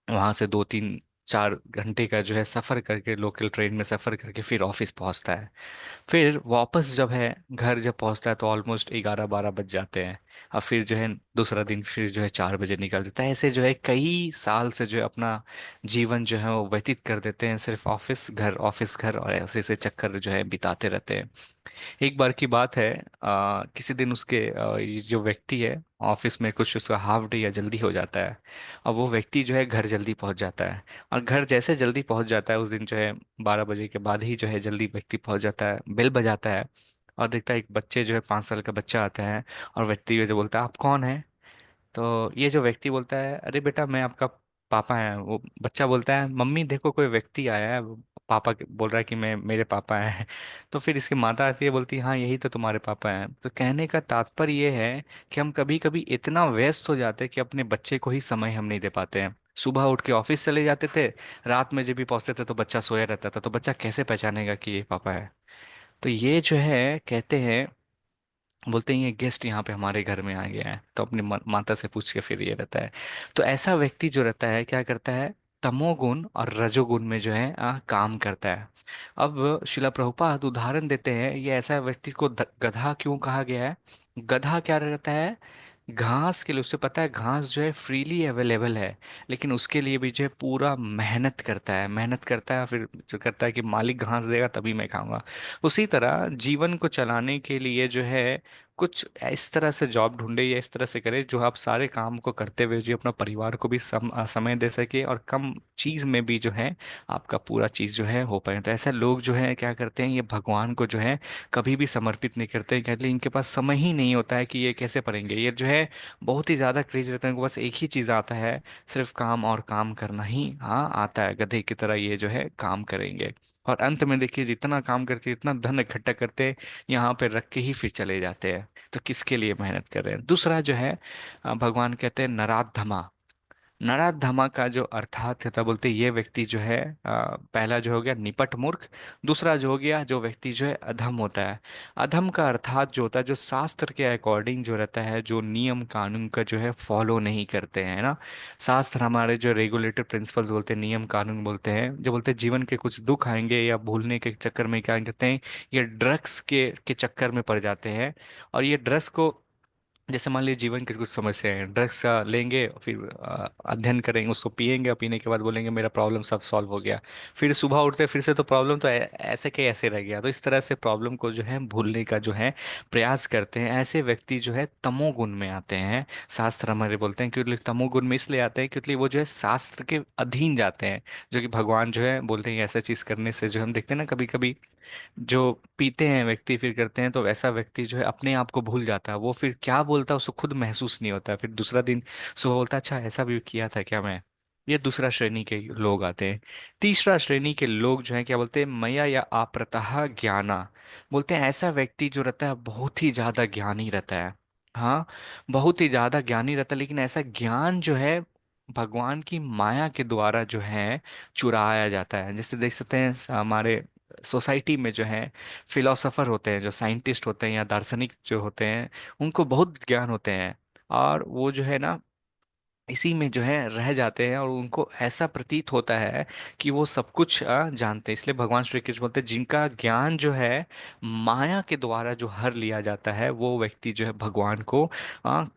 वहां से 2-3 4 घंटे का जो है सफ़र करके, लोकल ट्रेन में सफ़र करके फिर ऑफिस पहुंचता है। फिर वापस जब है घर जब पहुंचता है तो ऑलमोस्ट 11-12 बज जाते हैं। अब फिर जो है दूसरा दिन फिर जो है 4 बजे निकल देता है। ऐसे जो है कई साल से जो है अपना जीवन जो है वो व्यतीत कर देते हैं, सिर्फ ऑफिस घर और ऐसे ऐसे चक्कर जो है बिताते रहते हैं। एक बार की बात है, किसी दिन उसके ये जो व्यक्ति है ऑफिस में कुछ उसका हाफ डे या जल्दी हो जाता है। अब वो व्यक्ति जो है घर जल्दी पहुंच जाता है, और घर जैसे जल्दी पहुंच जाता है उस दिन जो है 12 बजे के बाद ही जो है जल्दी व्यक्ति पहुंच जाता है, बेल बजाता है और देखता है एक बच्चे जो है 5 साल का बच्चा आता है। और व्यक्ति जो बोलता है आप कौन है? तो ये जो व्यक्ति बोलता है अरे बेटा मैं आपका पापा है। वो बच्चा बोलता है मम्मी देखो कोई व्यक्ति आया है, वो पापा बोल रहा है कि मैं मेरे पापा हैं। तो फिर इसकी माता आती है, बोलती है हाँ यही तो तुम्हारे पापा हैं। तो कहने का तात्पर्य ये है कि हम कभी कभी इतना व्यस्त हो जाते हैं कि अपने बच्चे को ही समय हम नहीं दे पाते हैं। सुबह उठ के ऑफिस चले जाते थे, रात में जब भी पहुंचते थे तो बच्चा सोया रहता था, तो बच्चा कैसे पहचानेगा कि ये पापा है? तो ये जो है कहते हैं, बोलते हैं ये गेस्ट यहाँ पे हमारे घर में आ गया है, तो अपनी माता से पूछ के फिर ये रहता है। तो ऐसा व्यक्ति जो रहता है क्या करता है, तमोगुण और रजोगुण में जो है काम करता है। अब शिला प्रभुपाद उदाहरण देते हैं, ये ऐसा व्यक्ति को गधा क्यों कहा गया है? गधा क्या रहता है, घास के लिए, उससे पता है घास जो है फ्रीली अवेलेबल है, लेकिन उसके लिए भी जो है पूरा मेहनत करता है फिर जो करता है कि मालिक घास देगा तभी मैं खाऊंगा। उसी तरह जीवन को चलाने के लिए जो है कुछ इस तरह से जॉब ढूंढे या इस तरह से करे जो आप सारे काम को करते हुए जो अपना परिवार को भी समय दे सके और कम चीज में भी जो है आपका पूरा चीज जो है हो पाए। तो ऐसे लोग जो है क्या करते हैं, ये भगवान को जो है कभी भी समर्पित नहीं करते हैं, कहते हैं इनके पास समय ही नहीं होता है कि ये कैसे पढ़ेंगे। ये जो है बहुत ही ज्यादा क्रेज रहता है, इनको बस एक ही चीज आता है, सिर्फ काम और काम करना ही हाँ आता है, गधे की तरह ये जो है काम करेंगे। और अंत में देखिए जितना काम करते इतना धन इकट्ठा करते यहाँ पे रख के ही फिर चले जाते हैं। तो किसके लिए मेहनत कर रहे हैं? दूसरा जो है भगवान कहते हैं नराधमा। नराधमा का जो अर्थात है तब बोलते हैं ये व्यक्ति जो है पहला जो हो गया निपट मूर्ख, दूसरा जो हो गया जो व्यक्ति जो है अधम होता है। अधम का अर्थात जो होता है जो शास्त्र के अकॉर्डिंग जो रहता है, जो नियम कानून का जो है फॉलो नहीं करते हैं ना। शास्त्र हमारे जो रेगुलेटरी प्रिंसिपल्स बोलते हैं, नियम कानून बोलते हैं, जो बोलते हैं जीवन के कुछ दुख आएंगे या भूलने के चक्कर में क्या करते हैं, ये ड्रग्स के चक्कर में पड़ जाते हैं। और ये ड्रग्स को, जैसे मान लीजिए जीवन की कुछ समस्या है, ड्रग्स का लेंगे फिर अध्ययन करेंगे, उसको पिएंगे और पीने के बाद बोलेंगे मेरा प्रॉब्लम सब सॉल्व हो गया। फिर सुबह उठते फिर से तो प्रॉब्लम तो ऐसे के ऐसे रह गया। तो इस तरह से प्रॉब्लम को जो है भूलने का जो है प्रयास करते हैं। ऐसे व्यक्ति जो है तमोगुण में आते हैं। शास्त्र हमारे बोलते हैं क्योंकि तमोगुण में इसलिए आते हैं क्योंकि वो जो है शास्त्र के अधीन जाते हैं, जो कि भगवान जो है बोलते हैं ऐसा चीज करने से जो हम देखते हैं ना कभी कभी जो पीते हैं व्यक्ति फिर करते हैं, तो वैसा व्यक्ति जो है अपने आप को भूल जाता है, वो फिर क्या बोलता है उसको खुद महसूस नहीं होता, फिर दूसरा दिन सुबह बोलता है अच्छा ऐसा भी किया था क्या मैं। ये दूसरा श्रेणी के लोग आते हैं। तीसरा श्रेणी के लोग जो है क्या बोलते हैं, मया या आपरतः ज्ञाना। बोलते हैं ऐसा व्यक्ति जो रहता है बहुत ही ज्यादा ज्ञानी रहता है। हाँ, बहुत ही ज्यादा ज्ञानी रहता है, लेकिन ऐसा ज्ञान जो है भगवान की माया के द्वारा जो है चुराया जाता है। जैसे देख सकते हैं हमारे सोसाइटी में जो है फिलोसोफर होते हैं, जो साइंटिस्ट होते हैं या दार्शनिक जो होते हैं, उनको बहुत ज्ञान होते हैं, और वो जो है ना इसी में जो है रह जाते हैं और उनको ऐसा प्रतीत होता है कि वो सब कुछ जानते हैं। इसलिए भगवान श्री कृष्ण बोलते हैं जिनका ज्ञान जो है माया के द्वारा जो हर लिया जाता है, वो व्यक्ति जो है भगवान को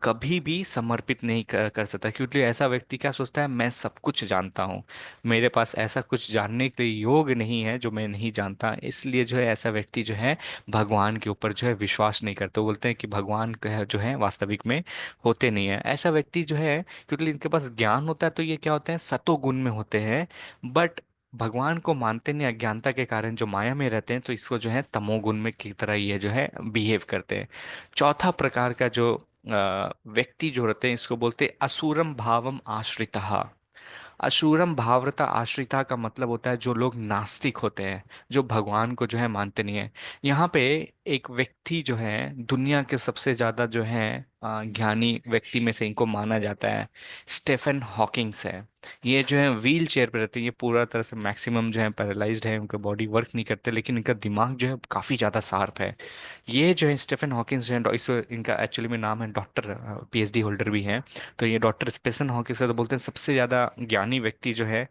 कभी भी समर्पित नहीं कर सकता, क्योंकि ऐसा व्यक्ति क्या सोचता है मैं सब कुछ जानता हूँ, मेरे पास ऐसा कुछ जानने के योग नहीं है जो मैं नहीं जानता। इसलिए जो है ऐसा व्यक्ति जो है भगवान के ऊपर जो है विश्वास नहीं करते। वो बोलते हैं कि भगवान जो है वास्तविक में होते नहीं है। ऐसा व्यक्ति जो है क्योंकि इनके पास ज्ञान होता है तो ये क्या होते हैं सतोगुण में होते हैं, बट भगवान को मानते नहीं, अज्ञानता के कारण जो माया में रहते हैं तो इसको जो है तमोगुण में की तरह ये जो है बिहेव करते हैं। चौथा प्रकार का जो व्यक्ति जो रहते हैं इसको बोलते हैं असुरम भावम आश्रितः। अशूरम भावरता आश्रिता का मतलब होता है जो लोग नास्तिक होते हैं, जो भगवान को जो है मानते नहीं है। यहाँ पे एक व्यक्ति जो है दुनिया के सबसे ज्यादा जो है ज्ञानी व्यक्ति में से इनको माना जाता है, स्टेफन हॉकिंग्स है। ये जो है व्हील चेयर पे रहते हैं, ये पूरा तरह से मैक्सिमम जो है पैरालाइज्ड है, उनका बॉडी वर्क नहीं करते, लेकिन इनका दिमाग जो है काफी ज्यादा शार्प है। ये जो है स्टेफन हॉकिंस जो है, इस इनका एक्चुअली में नाम है डॉक्टर, पीएचडी होल्डर भी हैं। तो ये डॉक्टर स्टेफन हॉकिंस है, तो बोलते हैं सबसे ज्यादा ज्ञानी व्यक्ति जो है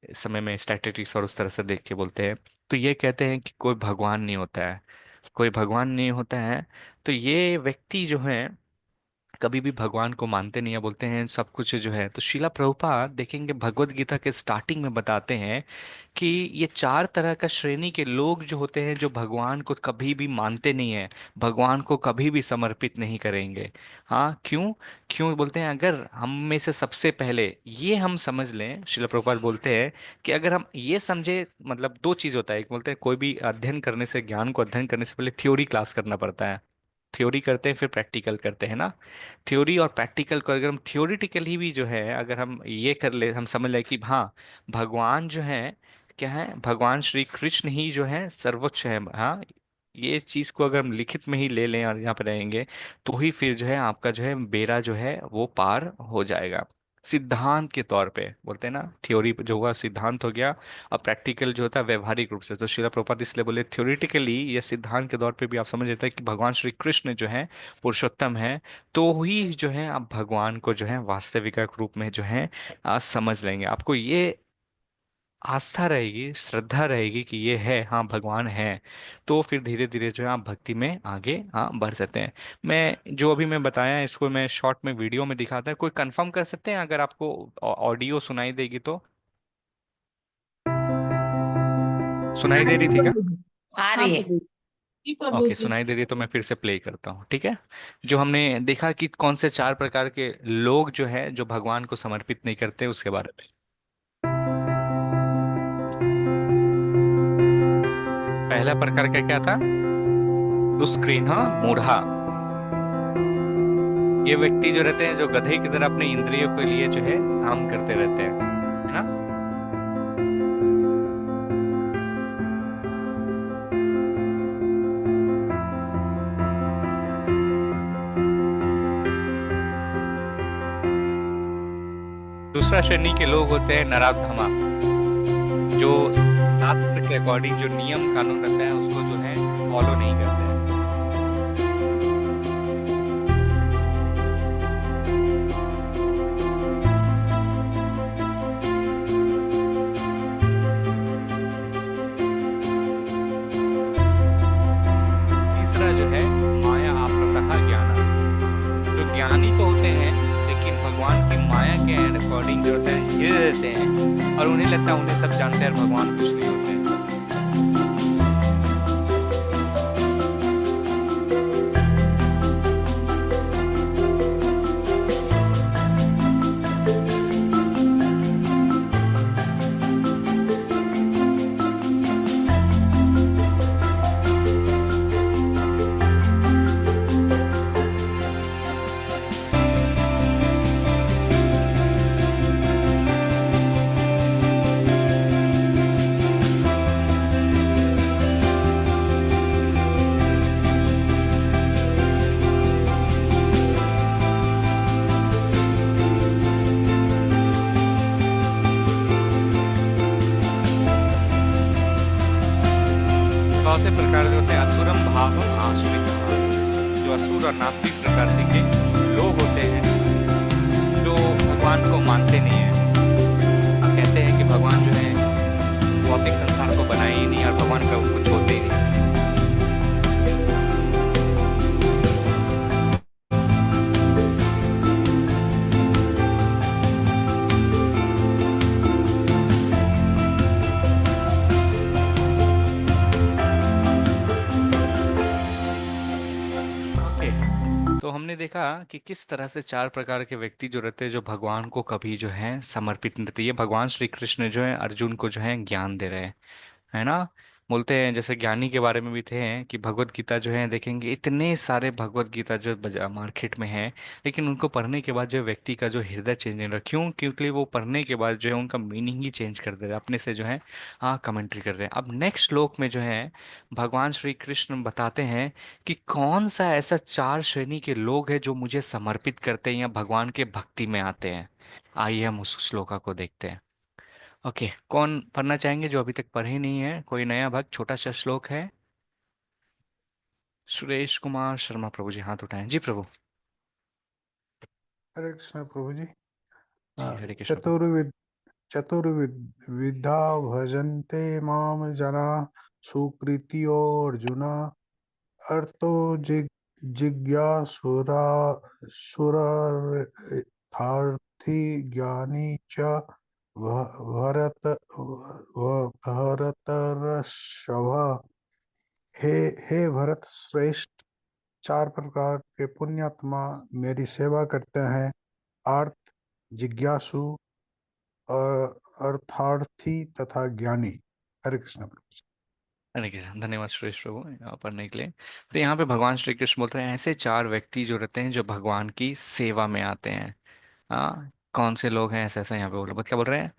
इस समय में स्टैटिस्टिक्स और उस तरह से देख के बोलते हैं। तो ये कहते हैं कि कोई भगवान नहीं होता है, कोई भगवान नहीं होता है। तो ये व्यक्ति जो है कभी भी भगवान को मानते नहीं है, बोलते हैं सब कुछ जो है। तो शिला प्रभुपाद देखेंगे भगवत गीता के स्टार्टिंग में बताते हैं कि ये चार तरह का श्रेणी के लोग जो होते हैं, जो भगवान को कभी भी मानते नहीं है, भगवान को कभी भी समर्पित नहीं करेंगे। हाँ, क्यों? क्यों बोलते हैं? अगर हम में से सबसे पहले ये हम समझ लें, शिला प्रभुपाद बोलते हैं कि अगर हम ये समझे, मतलब दो चीज होता है। एक बोलते हैं कोई भी अध्ययन करने से, ज्ञान को अध्ययन करने से पहले थ्योरी क्लास करना पड़ता है, थ्योरी करते हैं फिर प्रैक्टिकल करते हैं ना। थ्योरी और प्रैक्टिकल को अगर हम थ्योरिटिकल ही भी जो है अगर हम ये कर ले, हम समझ ले कि हाँ भगवान जो है क्या है, भगवान श्री कृष्ण ही जो है सर्वोच्च है, हाँ, ये चीज को अगर हम लिखित में ही ले लें और यहाँ पे रहेंगे, तो ही फिर जो है आपका जो है बेड़ा जो है वो पार हो जाएगा। सिद्धांत के तौर पे बोलते हैं ना, थ्योरी जो हुआ सिद्धांत हो गया, और प्रैक्टिकल जो होता है व्यवहारिक रूप से। तो श्रीला प्रभुपाद इसलिए बोले थ्योरिटिकली या सिद्धांत के तौर पे भी आप समझ लेते हैं कि भगवान श्री कृष्ण जो है पुरुषोत्तम है, तो ही जो है आप भगवान को जो है वास्तविक रूप में जो है समझ लेंगे। आपको ये आस्था रहेगी, श्रद्धा रहेगी कि ये है, हाँ भगवान है, तो फिर धीरे धीरे जो है आप भक्ति में आगे हाँ बढ़ सकते हैं। मैं जो अभी मैं बताया इसको मैं शॉर्ट में वीडियो में दिखाता है, कोई कंफर्म कर सकते हैं अगर आपको ऑडियो सुनाई देगी तो? सुनाई दे रही थी क्या? आ हाँ रही है। प्रभु जी, प्रभु ओके, जी। सुनाई दे रही है तो मैं फिर से प्ले करता हूँ, ठीक है। जो हमने देखा कि कौन से चार प्रकार के लोग जो है जो भगवान को समर्पित नहीं करते, उसके बारे में। पहला प्रकार का क्या था? दुष्कृण, मूढ़ा। ये व्यक्ति जो रहते हैं, जो गधे की तरह अपने इंद्रियों के लिए जो है काम करते रहते हैं, है ना। दूसरा श्रेणी के लोग होते हैं नराधमा, जो शास्त्र के अकॉर्डिंग जो नियम कानून रहता है उसको जो है फॉलो नहीं करते हैं। तीसरा जो है माया आपरतः ज्ञान, जो ज्ञानी तो होते हैं लेकिन भगवान की माया के अकॉर्डिंग जो होते हैं ये रहते हैं, और उन्हें लगता है उन्हें सब जानते हैं और भगवान कुछ नहीं होते हैं। चौथे प्रकार के होते हैं असुरम भावम आश्रित, जो असुर और नास्तिक प्रकृति के लोग होते हैं, जो भगवान को मानते नहीं है। हम कहते हैं कि भगवान जो है भौतिक संसार को बनाए ही नहीं और भगवान का कुछ होते ही नहीं। ओके, तो हमने देखा कि किस तरह से चार प्रकार के व्यक्ति जो रहते हैं जो भगवान को कभी जो है समर्पित नहीं रहते। ये भगवान श्री कृष्ण जो है अर्जुन को जो है ज्ञान दे रहे हैं, है ना। बोलते हैं जैसे ज्ञानी के बारे में भी थे हैं कि भगवत गीता जो है देखेंगे इतने सारे भगवत गीता जो मार्केट में है, लेकिन उनको पढ़ने के बाद जो व्यक्ति का जो हृदय चेंज नहीं रहा, क्यों? क्योंकि वो पढ़ने के बाद जो है उनका मीनिंग ही चेंज कर दे रहे हैं अपने से जो है। हाँ, कमेंट्री कर रहे हैं। अब नेक्स्ट श्लोक में जो है भगवान श्री कृष्ण बताते हैं कि कौन सा ऐसा चार श्रेणी के लोग हैं जो मुझे समर्पित करते हैं या भगवान के भक्ति में आते हैं। आइए हम उस श्लोका को देखते हैं। ओके, कौन पढ़ना चाहेंगे जो अभी तक पढ़े ही नहीं है? कोई नया भक्त, छोटा सा श्लोक है। सुरेश कुमार शर्मा प्रभु जी हाथ उठाएं। जी प्रभु। हरे कृष्ण प्रभु जी। जी हरे कृष्ण प्रभु। चतुर्विध चतुर्विधा भजन्ते माम जना सुकृतियो अर्जुन अर्थो जिज्ञासुरा सुरार्थी ज्ञानी च भरत भरतर्षभ। हे हे भरत श्रेष्ठ, चार प्रकार के पुण्यात्मा मेरी सेवा करते हैं। अर्थ, जिज्ञासु, अर्थार्थी तथा ज्ञानी। हरे कृष्ण प्रभु। हरे कृष्ण। धन्यवाद सुरेश प्रभु यहाँ पढ़ने के लिए। तो यहाँ पे भगवान श्री कृष्ण बोलते हैं ऐसे चार व्यक्ति जो रहते हैं जो भगवान की सेवा में आते हैं। हाँ, कौन से लोग हैं? ऐसा ऐसा यहाँ पे बोल रहे, क्या बोल रहे हैं?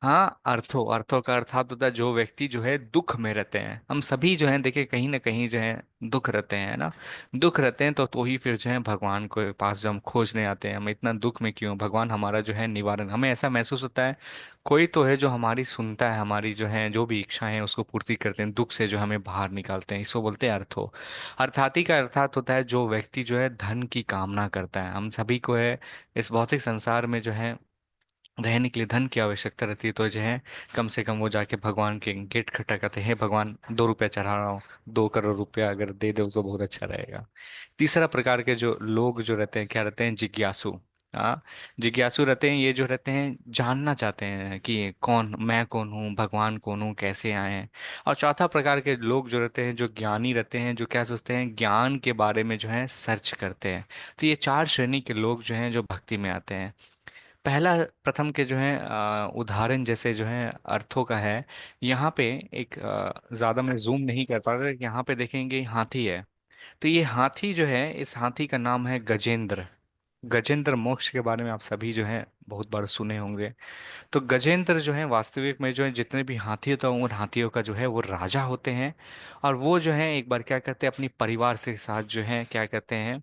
हाँ, अर्थों का अर्थात होता है जो व्यक्ति जो है दुख में रहते हैं। हम सभी जो है देखिए कहीं ना कहीं जो है दुख रहते हैं ना। दुख रहते हैं तो ही फिर जो है भगवान को पास जब हम खोजने आते हैं, हम इतना दुख में क्यों, भगवान हमारा जो है निवारण, हमें ऐसा महसूस होता है कोई तो है जो हमारी सुनता है, हमारी जो है जो भी इच्छाएं हैं उसको पूर्ति करते हैं, दुख से जो हमें बाहर निकालते हैं। इसको बोलते हैं अर्थो। अर्थाती का अर्थात होता है जो व्यक्ति जो है धन की कामना करता है। हम सभी को है इस भौतिक संसार में जो है रहने के लिए धन की आवश्यकता रहती है, तो जो है कम से कम वो जाके भगवान के गेट खटखटाते हैं, भगवान 2 रुपया चढ़ा रहा हूँ, 2 करोड़ रुपया अगर दे दो तो बहुत अच्छा रहेगा। तीसरा प्रकार के जो लोग जो रहते हैं क्या रहते हैं? जिज्ञासु। हाँ, जिज्ञासु रहते हैं, ये जो रहते हैं जानना चाहते हैं कि कौन, मैं कौन हूँ, भगवान कौन हूँ, कैसे आए हैं। और चौथा प्रकार के लोग जो रहते हैं जो ज्ञानी रहते हैं, जो क्या सोचते हैं, ज्ञान के बारे में जो है सर्च करते हैं। तो ये चार श्रेणी के लोग जो हैं जो भक्ति में आते हैं। पहला प्रथम के जो है उदाहरण जैसे जो है अर्थों का है। यहाँ पे एक ज़्यादा मैं जूम नहीं कर पा रहा, यहाँ पे देखेंगे हाथी है। तो ये हाथी जो है, इस हाथी का नाम है गजेंद्र। गजेंद्र मोक्ष के बारे में आप सभी जो है बहुत बार सुने होंगे। तो गजेंद्र जो है वास्तविक में जो है जितने भी हाथी होते हैं उन हाथियों का जो है वो राजा होते हैं। और वो जो है एक बार क्या करते हैं, अपनी परिवार के साथ जो है क्या करते हैं,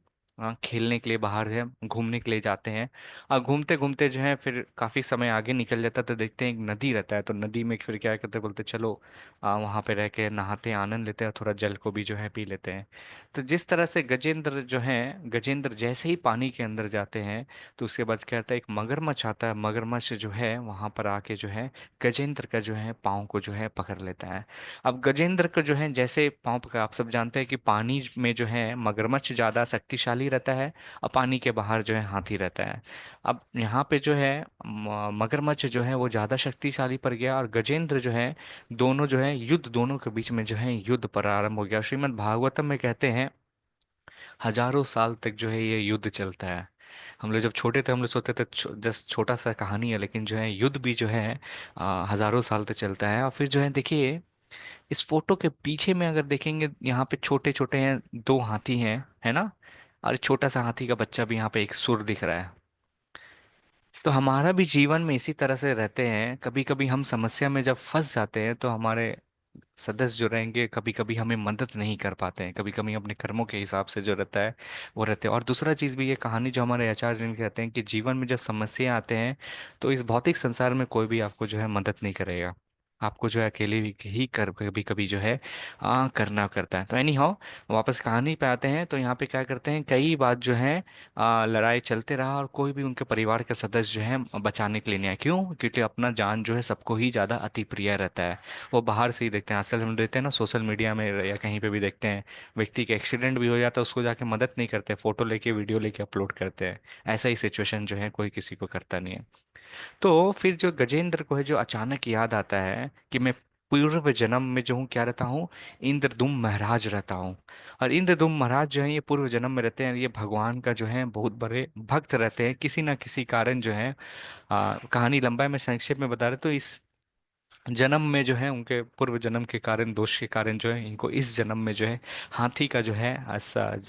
खेलने के लिए बाहर है घूमने के लिए जाते हैं। और घूमते घूमते जो है फिर काफ़ी समय आगे निकल जाता है तो देखते हैं एक नदी रहता है, तो नदी में फिर क्या करते हैं, बोलते चलो वहाँ पे रह के नहाते हैं, आनंद लेते हैं, थोड़ा जल को भी जो है पी लेते हैं। तो जिस तरह से गजेंद्र जो है, गजेंद्र जैसे ही पानी के अंदर जाते हैं तो उसके बाद क्या होता है, एक मगरमच्छ आता है, मगरमच्छ जो है वहां पर आके जो है गजेंद्र का जो है पाँव को जो है पकड़ लेता है। अब गजेंद्र का जो है जैसे पाँव पकड़, आप सब जानते हैं कि पानी में जो है मगरमच्छ ज्यादा शक्तिशाली रहता है और पानी के बाहर जो है हाथी रहता है। अब यहाँ पे जो है मगरमच्छ जो है वो ज्यादा शक्तिशाली पड़ गया और गजेंद्र जो है, दोनों जो है युद्ध, दोनों के बीच में जो है युद्ध प्रारंभ हो गया। श्रीमद् भागवतम में कहते हैं हजारों साल तक जो है ये युद्ध चलता है। हम लोग जब छोटे थे हम लोग सोचते थे जस्ट छोटा सा कहानी है, लेकिन जो है युद्ध भी जो है हजारों साल तक चलता है। और फिर जो है देखिए इस फोटो के पीछे में अगर देखेंगे यहाँ पे छोटे छोटे हैं, 2 हाथी हैं, है ना? और एक छोटा सा हाथी का बच्चा भी यहाँ पे एक सुर दिख रहा है। तो हमारा भी जीवन में इसी तरह से रहते हैं, कभी कभी हम समस्या में जब फंस जाते हैं तो हमारे सदस्य जो रहेंगे कभी कभी हमें मदद नहीं कर पाते हैं, कभी कभी अपने कर्मों के हिसाब से जो रहता है वो रहते हैं। और दूसरा चीज़ भी ये कहानी जो हमारे आचार्य जी कहते हैं कि जीवन में जब समस्या आते हैं तो इस भौतिक संसार में कोई भी आपको जो है मदद नहीं करेगा, आपको जो है अकेले ही कर कभी कभी जो है करना करता है। तो एनी हाउ, वापस कहानी पे आते हैं। तो यहाँ पे क्या करते हैं, कई बार जो है लड़ाई चलते रहा और कोई भी उनके परिवार के सदस्य जो है बचाने के लिए नहीं आया। क्यों? क्योंकि अपना जान जो है सबको ही ज़्यादा अति प्रिय रहता है। वो बाहर से ही देखते हैं, असल हम देखते हैं ना सोशल मीडिया में या कहीं पे भी देखते हैं व्यक्ति का एक्सीडेंट भी हो जाता है उसको जाके मदद नहीं करते, फोटो लेके वीडियो लेके अपलोड करते हैं। ऐसा ही सिचुएशन जो है कोई किसी को करता नहीं है। तो फिर जो गजेंद्र को है जो अचानक याद आता है कि मैं पूर्व जन्म में जो हूँ क्या रहता हूँ, इंद्रदुम्न महाराज रहता हूँ। और इंद्रदुम्न महाराज जो है ये पूर्व जन्म में रहते हैं, ये भगवान का जो है बहुत बड़े भक्त रहते हैं, किसी ना किसी कारण जो है कहानी लंबा है मैं संक्षेप में बता रहा तो इस जन्म में जो है उनके पूर्व जन्म के कारण, दोष के कारण जो है इनको इस जन्म में जो है हाथी का जो है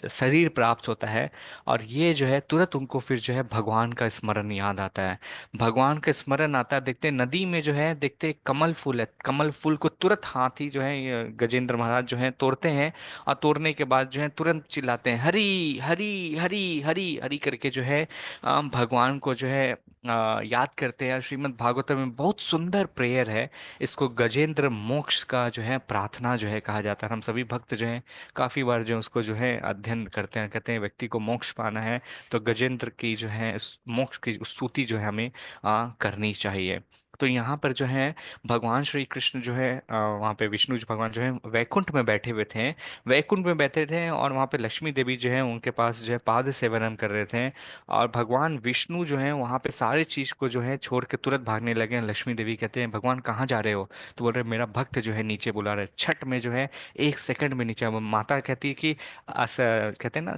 शरीर प्राप्त होता है। और ये जो है तुरंत उनको फिर जो है भगवान का स्मरण याद आता है। भगवान का स्मरण आता है, देखते हैं नदी में जो है, देखते हैं कमल फूल है, कमल फूल को तुरंत हाथी जो है ये गजेंद्र महाराज जो है तोड़ते हैं। और तोड़ने के बाद जो है तुरंत चिल्लाते हैं हरी हरी हरी हरी हरी करके जो है भगवान को जो है याद करते हैं। श्रीमद् भागवतम में बहुत सुंदर प्रेयर है, इसको गजेंद्र मोक्ष का जो है प्रार्थना जो है कहा जाता है। हम सभी भक्त जो है काफी बार जो उसको जो है अध्ययन करते हैं, कहते हैं व्यक्ति को मोक्ष पाना है तो गजेंद्र की जो है मोक्ष की स्तुति जो है हमें करनी चाहिए। तो यहाँ पर जो है भगवान श्री कृष्ण जो है वहाँ पे विष्णु जी भगवान जो है वैकुंठ में बैठे हुए थे। वैकुंठ में बैठे थे और वहाँ पे लक्ष्मी देवी जो है उनके पास जो है पाद सेवनम कर रहे थे। और भगवान विष्णु जो है वहां पे सारे चीज को जो है छोड़ के तुरंत भागने लगे हैं। लक्ष्मी देवी कहते हैं भगवान कहाँ जा रहे हो? तो बोल रहे मेरा भक्त जो है नीचे बुला रहे, छठ में जो है 1 सेकंड में नीचे। माता कहती है कि कहते हैं ना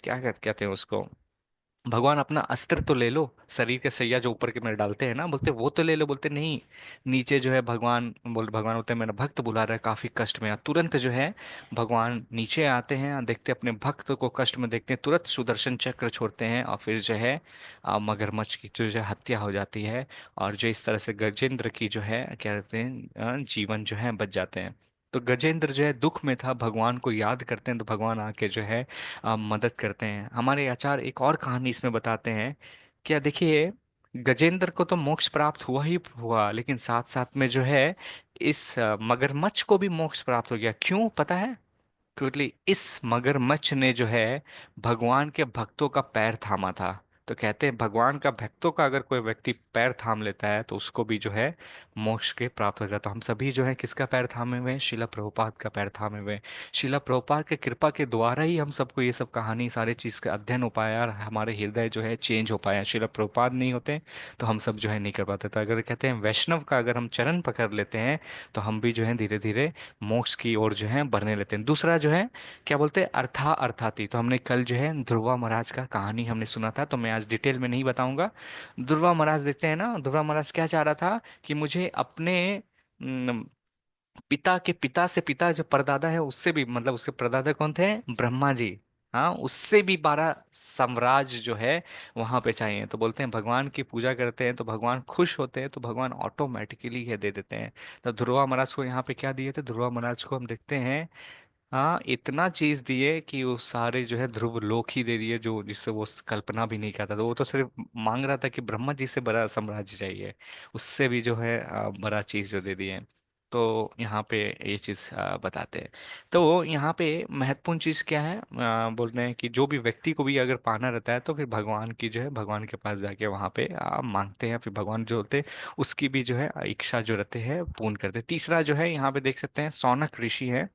कहते हैं उसको, भगवान अपना अस्त्र तो ले लो, शरीर के सैया जो ऊपर के में डालते हैं ना, बोलते वो तो ले लो। बोलते नहीं, नीचे जो है भगवान बोलते हैं मेरा भक्त बुला रहा है काफी कष्ट में। तुरंत जो है भगवान नीचे आते हैं और देखते हैं अपने भक्त को कष्ट में, देखते हैं तुरंत सुदर्शन चक्र छोड़ते हैं और फिर जो है मगरमच्छ की जो है हत्या हो जाती है। और जो इस तरह से गजेंद्र की जो है क्या कहते हैं जीवन जो है बच जाते हैं। तो गजेंद्र जो है दुख में था, भगवान को याद करते हैं तो भगवान आके जो है मदद करते हैं। हमारे आचार्य एक और कहानी इसमें बताते हैं। क्या देखिए, गजेंद्र को तो मोक्ष प्राप्त हुआ ही हुआ, लेकिन साथ साथ में जो है इस मगरमच्छ को भी मोक्ष प्राप्त हो गया। क्यों पता है? क्योंकि इस मगरमच्छ ने जो है भगवान के भक्तों का पैर थामा था। तो कहते हैं भगवान का भक्तों का अगर कोई व्यक्ति पैर थाम लेता है तो उसको भी जो है मोक्ष के प्राप्त हो जाता है। हम सभी जो है किसका पैर थामे हुए हैं? शिला प्रभुपाद का पैर थामे हुए हैं। शिला प्रभुपाद के कृपा के द्वारा ही हम सबको ये सब कहानी सारे चीज का अध्ययन हो पाया और हमारे हृदय जो है चेंज हो पाया। शिला प्रभुपाद नहीं होते तो हम सब जो है नहीं कर पाते। तो अगर कहते हैं वैष्णव का अगर हम चरण पकड़ लेते हैं तो हम भी जो है धीरे धीरे मोक्ष की ओर जो है बढ़ने लेते हैं। दूसरा जो है क्या बोलते हैं, अर्थाती। तो हमने कल जो है ध्रुवा महाराज का कहानी हमने सुना था, तो मैं आज डिटेल में नहीं बताऊंगा। ध्रुवा महाराज देखते हैं ना, ध्रुवा महाराज क्या चाह रहा था कि मुझे अपने न, पिता के पिता से, पिता जो परदादा है उससे भी, मतलब उसके परदादा कौन थे? ब्रह्मा जी। हाँ, उससे भी 12 साम्राज्य जो है वहां पे चाहिए। तो बोलते हैं भगवान की पूजा करते हैं तो भगवान खुश होते हैं, तो भगवान ऑटोमेटिकली ये दे देते हैं। तो ध्रुवा महाराज को यहाँ पे क्या दिए थे? ध्रुवा महाराज को हम देखते हैं हाँ इतना चीज दिए कि वो सारे जो है ध्रुव लोक ही दे दिए, जो जिससे वो कल्पना भी नहीं करता था। वो तो सिर्फ मांग रहा था कि ब्रह्मा जी से बड़ा साम्राज्य चाहिए, उससे भी जो है बड़ा चीज जो दे दिए। तो यहाँ पे ये चीज बताते हैं। तो यहाँ पे महत्वपूर्ण चीज क्या है, बोल रहे हैं कि जो भी व्यक्ति को भी अगर पाना रहता है तो फिर भगवान की जो है भगवान के पास जाके वहाँ पे मांगते हैं, फिर भगवान जो होते हैं उसकी भी जो है इच्छा जो रहते हैं पूर्ण करते हैं। तीसरा जो है यहाँ पे देख सकते हैं सौनक ऋषि है।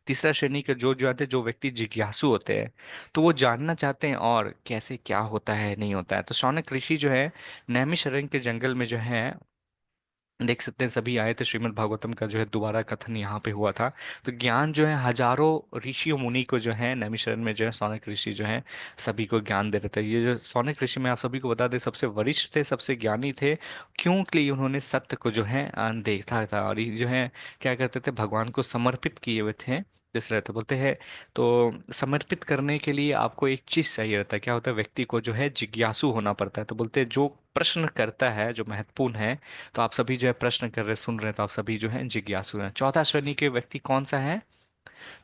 तीसरा श्रेणी के जो आते हैं, जो व्यक्ति जिज्ञासु होते हैं, तो वो जानना चाहते हैं और कैसे क्या होता है नहीं होता है। तो शौनक ऋषि जो है नैमिषारण्य के जंगल में जो है देख सकते हैं सभी आए थे। श्रीमद् भागवतम का जो है दोबारा कथन यहाँ पे हुआ था। तो ज्ञान जो है हजारों ऋषियों मुनि को जो है नैमिषारण्य में जो है सौनक ऋषि जो है सभी को ज्ञान दे रहे थे। ये जो सौनक ऋषि, मैं आप सभी को बता दें, सबसे वरिष्ठ थे, सबसे ज्ञानी थे, क्योंकि उन्होंने सत्य को जो है देखा था। और ये जो है क्या करते थे, भगवान को समर्पित किए हुए थे जिस रहते बोलते हैं। तो समर्पित करने के लिए आपको एक चीज चाहिए रहता है, क्या होता है, व्यक्ति को जो है जिज्ञासु होना पड़ता है। तो बोलते हैं जो प्रश्न करता है जो महत्वपूर्ण है, तो आप सभी जो है प्रश्न कर रहे सुन रहे हैं, तो आप सभी जो है जिज्ञासु हैं। चौथा श्रेणी के व्यक्ति कौन सा है?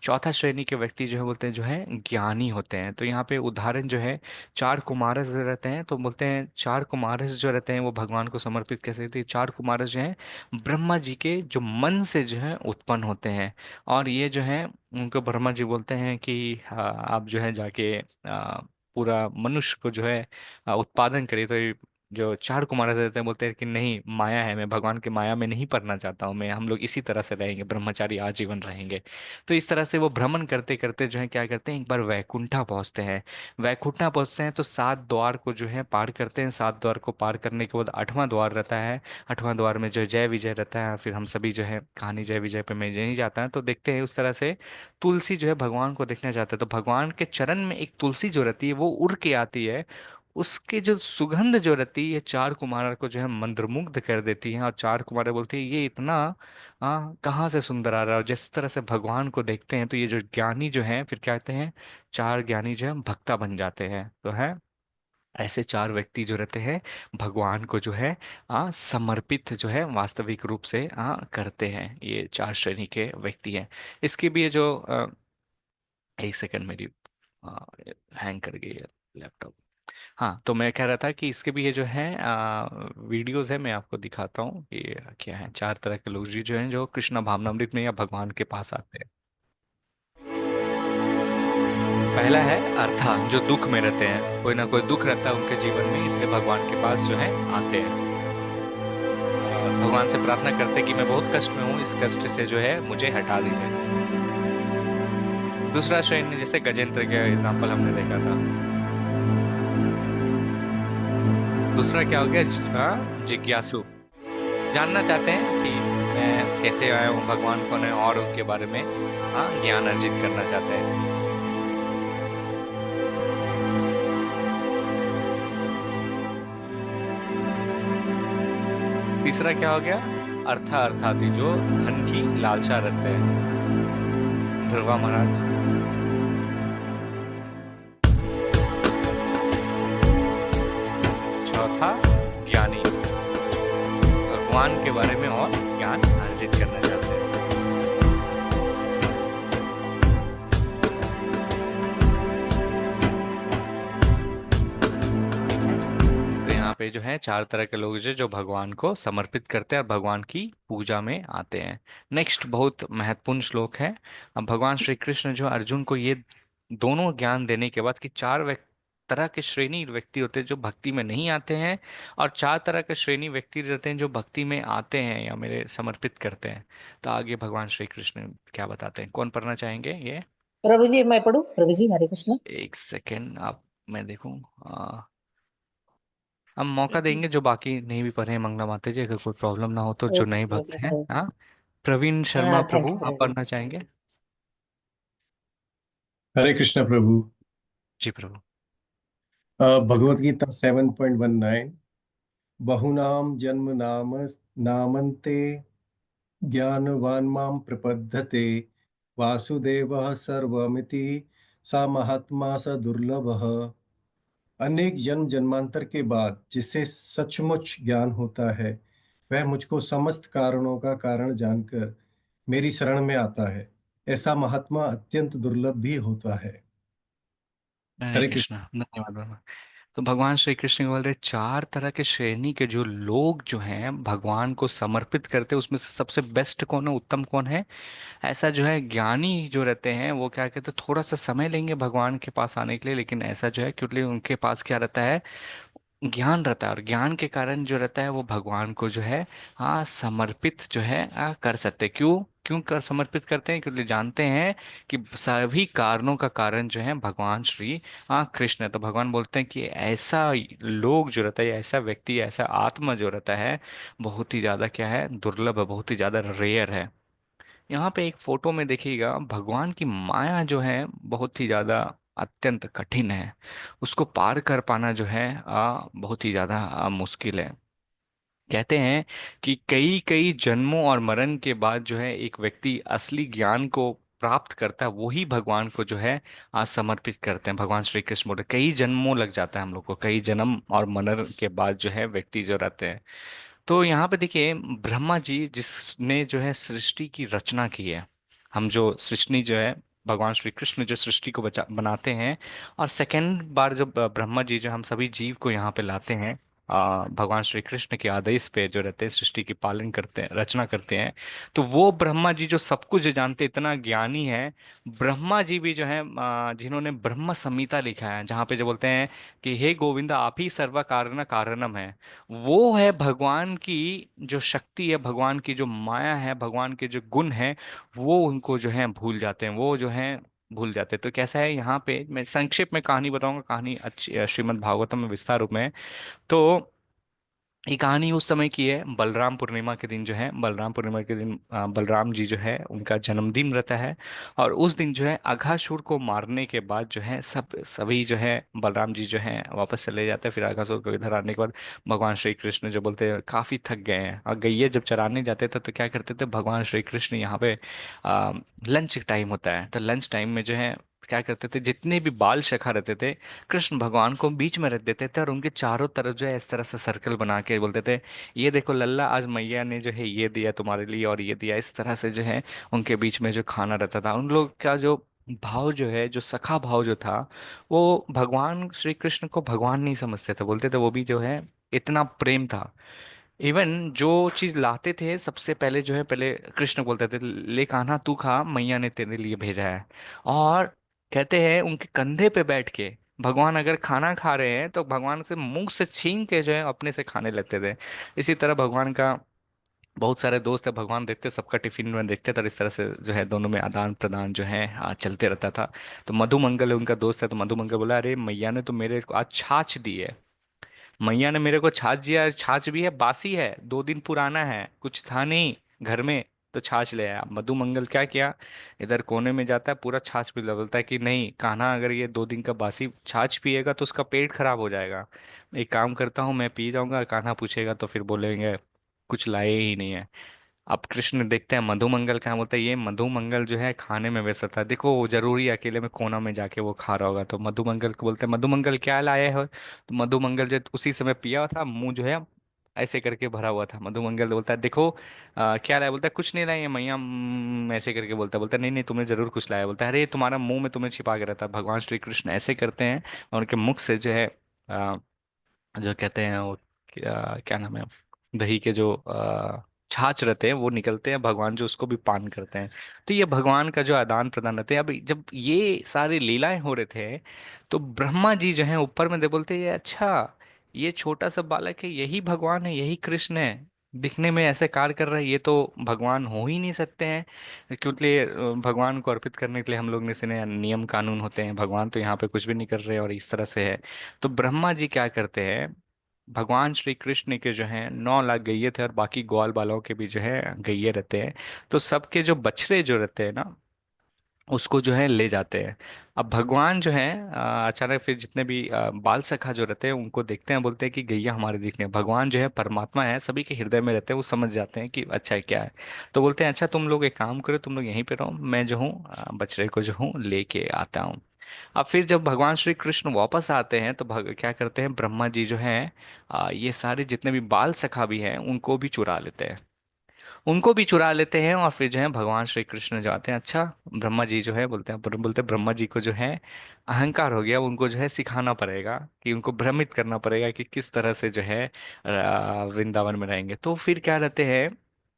चौथा श्रेणी के व्यक्ति जो है बोलते हैं जो है ज्ञानी होते हैं। तो यहाँ पे उदाहरण जो है चार कुमारस जो रहते हैं, तो बोलते हैं चार कुमारस जो रहते हैं वो भगवान को समर्पित कैसे थे? चार कुमारस जो है ब्रह्मा जी के जो मन से जो है उत्पन्न होते हैं। और ये जो है उनको ब्रह्मा जी बोलते हैं कि आप जो है जाके पूरा मनुष्य को जो है उत्पादन करिए। तो ये जो चार कुमार रहते हैं बोलते हैं कि नहीं, माया है, मैं भगवान की माया में नहीं पड़ना चाहता हूँ, मैं, हम लोग इसी तरह से रहेंगे, ब्रह्मचारी आजीवन रहेंगे। तो इस तरह से वो भ्रमण करते करते जो है क्या करते हैं, एक बार वैकुंठा पहुंचते हैं। वैकुंठा पहुंचते हैं तो 7 द्वार को जो है पार करते हैं। 7 द्वार को पार करने के बाद 8वां द्वार रहता है। 8वां द्वार में जो है जय विजय रहता है। फिर हम सभी जो है कहानी जय विजय पे मैं नहीं जाता है, तो देखते हैं उस तरह से तुलसी जो है भगवान को देखना चाहता है। तो भगवान के चरण में एक तुलसी जो रहती है वो उड़ के आती है। उसके जो सुगंध जो रहती है ये चार कुमार को जो है मंत्रमुग्ध कर देती है, और चार कुमार बोलते हैं ये इतना कहाँ से सुंदर आ रहा है। और जिस तरह से भगवान को देखते हैं तो ये जो ज्ञानी जो है फिर क्या कहते हैं, चार ज्ञानी जो है भक्ता बन जाते हैं। तो है ऐसे चार व्यक्ति जो रहते हैं भगवान को जो है समर्पित जो है वास्तविक रूप से करते हैं। ये चार श्रेणी के व्यक्ति हैं। इसके भी ये जो एक सेकंड मेरी हैंग कर गई है लैपटॉप। हाँ, तो मैं कह रहा था कि इसके भी ये जो है वीडियोस है, मैं आपको दिखाता हूँ ये क्या है। चार तरह के लोग जो हैं जो कृष्णा भावनामृत में या भगवान के पास आते हैं। पहला है अर्था, जो दुख में रहते हैं, कोई ना कोई दुख रहता है उनके जीवन में, इसलिए भगवान के पास जो है आते हैं और भगवान से प्रार्थना करते हैं कि मैं बहुत कष्ट में हूँ, इस कष्ट से जो है मुझे हटा दीजिए। दूसरा श्रेणी जैसे गजेंद्र का एग्जाम्पल हमने देखा था। दूसरा क्या हो गया, जिज्ञासु, जानना चाहते हैं कि मैं कैसे आया हूँ, भगवान कौन है, और उनके बारे में ज्ञान अर्जित करना चाहते हैं। तीसरा क्या हो गया, अर्थार्थी, जो धन की लालसा रखते हैं, ध्रुवा महाराज। चौथा ज्ञानी, भगवान के बारे में और ज्ञान अर्जित करना चाहते हैं। तो यहाँ पे जो है चार तरह के लोग जो जो भगवान को समर्पित करते हैं और भगवान की पूजा में आते हैं। नेक्स्ट बहुत महत्वपूर्ण श्लोक है। अब भगवान श्री कृष्ण जो अर्जुन को ये दोनों ज्ञान देने के बाद कि चार तरह के श्रेणी व्यक्ति होते हैं जो भक्ति में नहीं आते हैं, और चार तरह के श्रेणी व्यक्ति रहते हैं जो भक्ति में आते हैं या मेरे समर्पित करते हैं। तो आगे भगवान श्री कृष्ण क्या बताते हैं, कौन पढ़ना चाहेंगे ये? प्रभु जी मैं पढ़ूं? प्रभु जी हरे कृष्ण। एक सेकेंड, आप मैं देखूं। हम मौका देंगे जो बाकी नहीं भी पढ़े हैं, मंगला माता जी, अगर कोई प्रॉब्लम ना हो तो, जो नए ओके भक्त ओके हैं। हाँ, प्रवीण शर्मा हाँ थैंक प्रभु, यू आप प्रभु। पढ़ना चाहेंगे? हरे कृष्ण प्रभु। जी प्रभु। भगवत गीता 7.19। बहुनाम जन्म नाम नामन्ते ज्ञानवान मां प्रपद्यते वासुदेवः सर्वमिति सा महात्मा स दुर्लभः। अनेक जन्म जन्मांतर के बाद जिसे सचमुच ज्ञान होता है वह मुझको समस्त कारणों का कारण जानकर मेरी शरण में आता है। ऐसा महात्मा अत्यंत दुर्लभ भी होता है। हरे हरे कृष्ण, कृष्ण। धन्यवाद बाबा। तो भगवान श्री कृष्ण बोल रहे चार तरह के श्रेणी के जो लोग जो हैं भगवान को समर्पित करते हैं, उसमें से सबसे बेस्ट कौन है, उत्तम कौन है? ऐसा जो है ज्ञानी जो रहते हैं वो क्या कहते हैं, थोड़ा सा समय लेंगे भगवान के पास आने के लिए, लेकिन ऐसा जो है क्योंकि उनके पास क्या रहता है, ज्ञान रहता है, और ज्ञान के कारण जो रहता है वो भगवान को जो है समर्पित जो है कर सकते हैं। क्यों क्यों कर समर्पित करते हैं? क्योंकि जानते हैं कि सभी कारणों का कारण जो है भगवान श्री कृष्ण है। तो भगवान बोलते हैं कि ऐसा लोग जो रहता है, ऐसा व्यक्ति, ऐसा आत्मा जो रहता है बहुत ही ज्यादा क्या है, दुर्लभ है, बहुत ही ज्यादा रेयर है। यहाँ पे एक फोटो में देखिएगा, भगवान की माया जो है बहुत ही ज्यादा अत्यंत कठिन है। उसको पार कर पाना जो है बहुत ही ज्यादा मुश्किल है। कहते हैं कि कई कई जन्मों और मरण के बाद जो है एक व्यक्ति असली ज्ञान को प्राप्त करता है, वही भगवान को जो है आज समर्पित करते हैं। भगवान श्री कृष्ण बोले कई जन्मों लग जाता है हम लोग को, कई जन्म और मरण के बाद जो है व्यक्ति जो रहते हैं। तो यहाँ पे देखिए, ब्रह्मा जी जिसने जो है सृष्टि की रचना की है, हम जो सृष्टि जो है भगवान श्री कृष्ण जो सृष्टि को बचा बनाते हैं, और सेकंड बार जब ब्रह्मा जी जो हम सभी जीव को यहाँ पे लाते हैं, भगवान श्री कृष्ण के आदेश पे जो रहते हैं सृष्टि की पालन करते हैं, रचना करते हैं। तो वो ब्रह्मा जी जो सब कुछ जानते, इतना ज्ञानी है, ब्रह्मा जी भी जो है जिन्होंने ब्रह्म संहिता लिखा है, जहाँ पे जो बोलते हैं कि हे गोविंद आप ही सर्व कारण कारणम है, वो है भगवान की जो शक्ति है, भगवान की जो माया है, भगवान के जो गुण है, वो उनको जो है भूल जाते हैं, वो जो है भूल जाते हैं। तो कैसा है, यहाँ पे मैं संक्षेप में कहानी बताऊंगा, कहानी अच्छी श्रीमद् भागवतम में विस्तार रूप में। तो ये कहानी उस समय की है, बलराम पूर्णिमा के दिन जो है, बलराम पूर्णिमा के दिन बलराम जी जो है उनका जन्मदिन रहता है। और उस दिन जो है अघासुर को मारने के बाद जो है सभी जो है बलराम जी जो है वापस चले जाते हैं। फिर अघासुर को इधर आने के बाद भगवान श्री कृष्ण जो बोलते हैं काफी थक गए हैं, और गैये जब चराने जाते थे तो क्या करते थे, भगवान श्री कृष्ण यहाँ पे लंच टाइम होता है तो लंच टाइम में जो है क्या करते थे, जितने भी बाल शखा रहते थे कृष्ण भगवान को बीच में रख देते थे और उनके चारों तरफ जो है इस तरह से सर्कल बना के बोलते थे, ये देखो लल्ला, आज मैया ने जो है ये दिया तुम्हारे लिए और ये दिया। इस तरह से जो है उनके बीच में जो खाना रहता था, उन लोग का जो भाव जो है, जो सखा भाव जो था, वो भगवान श्री कृष्ण को भगवान नहीं समझते थे, बोलते थे वो भी जो है इतना प्रेम था। इवन जो चीज लाते थे सबसे पहले जो है, पहले कृष्ण बोलते थे ले कान्हा तू खा, मैया ने तेरे लिए भेजा है। और कहते हैं उनके कंधे पे बैठ के भगवान अगर खाना खा रहे हैं तो भगवान से मुंह से छीन के जो है अपने से खाने लगते थे। इसी तरह भगवान का बहुत सारे दोस्त है, भगवान देखते सबका टिफिन में देखते थे, और इस तरह से जो है दोनों में आदान प्रदान जो है चलते रहता था। तो मधुमंगल उनका दोस्त है, तो मधुमंगल बोला अरे मैया ने तो मेरे को आज छाछ दी है, मैया ने मेरे को छाछ दिया है, छाछ भी है बासी है, 2 दिन पुराना है, कुछ था नहीं घर में, तो छाछ ले आया। मधुमंगल क्या किया, इधर कोने में जाता है पूरा छाछ पी, बोलता है कि नहीं कान्हा, अगर ये 2 दिन का बासी छाछ पिएगा तो उसका पेट खराब हो जाएगा, एक काम करता हूँ मैं पी जाऊंगा, कान्हा पूछेगा तो फिर बोलेंगे कुछ लाए ही नहीं है। अब कृष्ण देखते हैं मधुमंगल क्या बोलता है, ये मधुमंगल जो है खाने में व्यस्त था, देखो वो जरूरी अकेले में कोना में जाके वो खा रहा होगा। तो मधुमंगल को बोलते हैं मधुमंगल क्या लाए हो, तो मधुमंगल जो उसी समय पिया हुआ था, मुंह जो है ऐसे करके भरा हुआ था। मधुमंगल बोलता है देखो क्या लाया, बोलता है कुछ नहीं लाए मैया, ऐसे करके बोलता है नहीं नहीं तुमने जरूर कुछ लाया। बोलता है अरे तुम्हारा मुंह में तुम्हें छिपा के रहता है। भगवान श्री कृष्ण ऐसे करते हैं और उनके मुख से जो है जो कहते हैं वो क्या नाम है, दही के जो छाछ रहते हैं वो निकलते हैं, भगवान जो उसको भी पान करते हैं। तो ये भगवान का जो आदान प्रदान रहते हैं। अब जब ये सारी लीलाएं हो रहे थे तो ब्रह्मा जी जो हैं ऊपर में दे बोलते हैं ये अच्छा, ये छोटा सा बालक है, यही भगवान है, यही कृष्ण है, दिखने में ऐसे कार्य कर रहा है, ये तो भगवान हो ही नहीं सकते हैं, क्योंकि भगवान को अर्पित करने के लिए हम लोग ने सुने नियम कानून होते हैं, भगवान तो यहाँ पे कुछ भी नहीं कर रहे और इस तरह से है। तो ब्रह्मा जी क्या करते हैं, भगवान श्री कृष्ण के जो हैं 9 लाख गैये थे और बाकी ग्वाल बालों के भी जो है गैये रहते हैं, तो सबके जो बछड़े जो रहते हैं ना उसको जो है ले जाते हैं। अब भगवान जो है अचानक फिर जितने भी बाल सखा जो रहते हैं उनको देखते हैं, बोलते हैं कि गैया हमारे दिखने, भगवान जो है परमात्मा है, सभी के हृदय में रहते हैं, वो समझ जाते हैं कि अच्छा है क्या है। तो बोलते हैं अच्छा तुम लोग एक काम करो, तुम लोग यहीं पे रहो, मैं जो हूँ बछड़े को जो हूँ लेके आता हूँ। अब फिर जब भगवान श्री कृष्ण वापस आते हैं तो क्या करते हैं, ब्रह्मा जी जो हैं ये सारे जितने भी बाल सखा भी हैं उनको भी चुरा लेते हैं, उनको भी चुरा लेते हैं। और फिर जो है भगवान श्री कृष्ण जाते हैं, अच्छा ब्रह्मा जी जो है बोलते हैं ब्रह्मा जी को जो है अहंकार हो गया, उनको जो है सिखाना पड़ेगा कि उनको भ्रमित करना पड़ेगा कि किस तरह से जो है वृंदावन में रहेंगे। तो फिर क्या रहते हैं,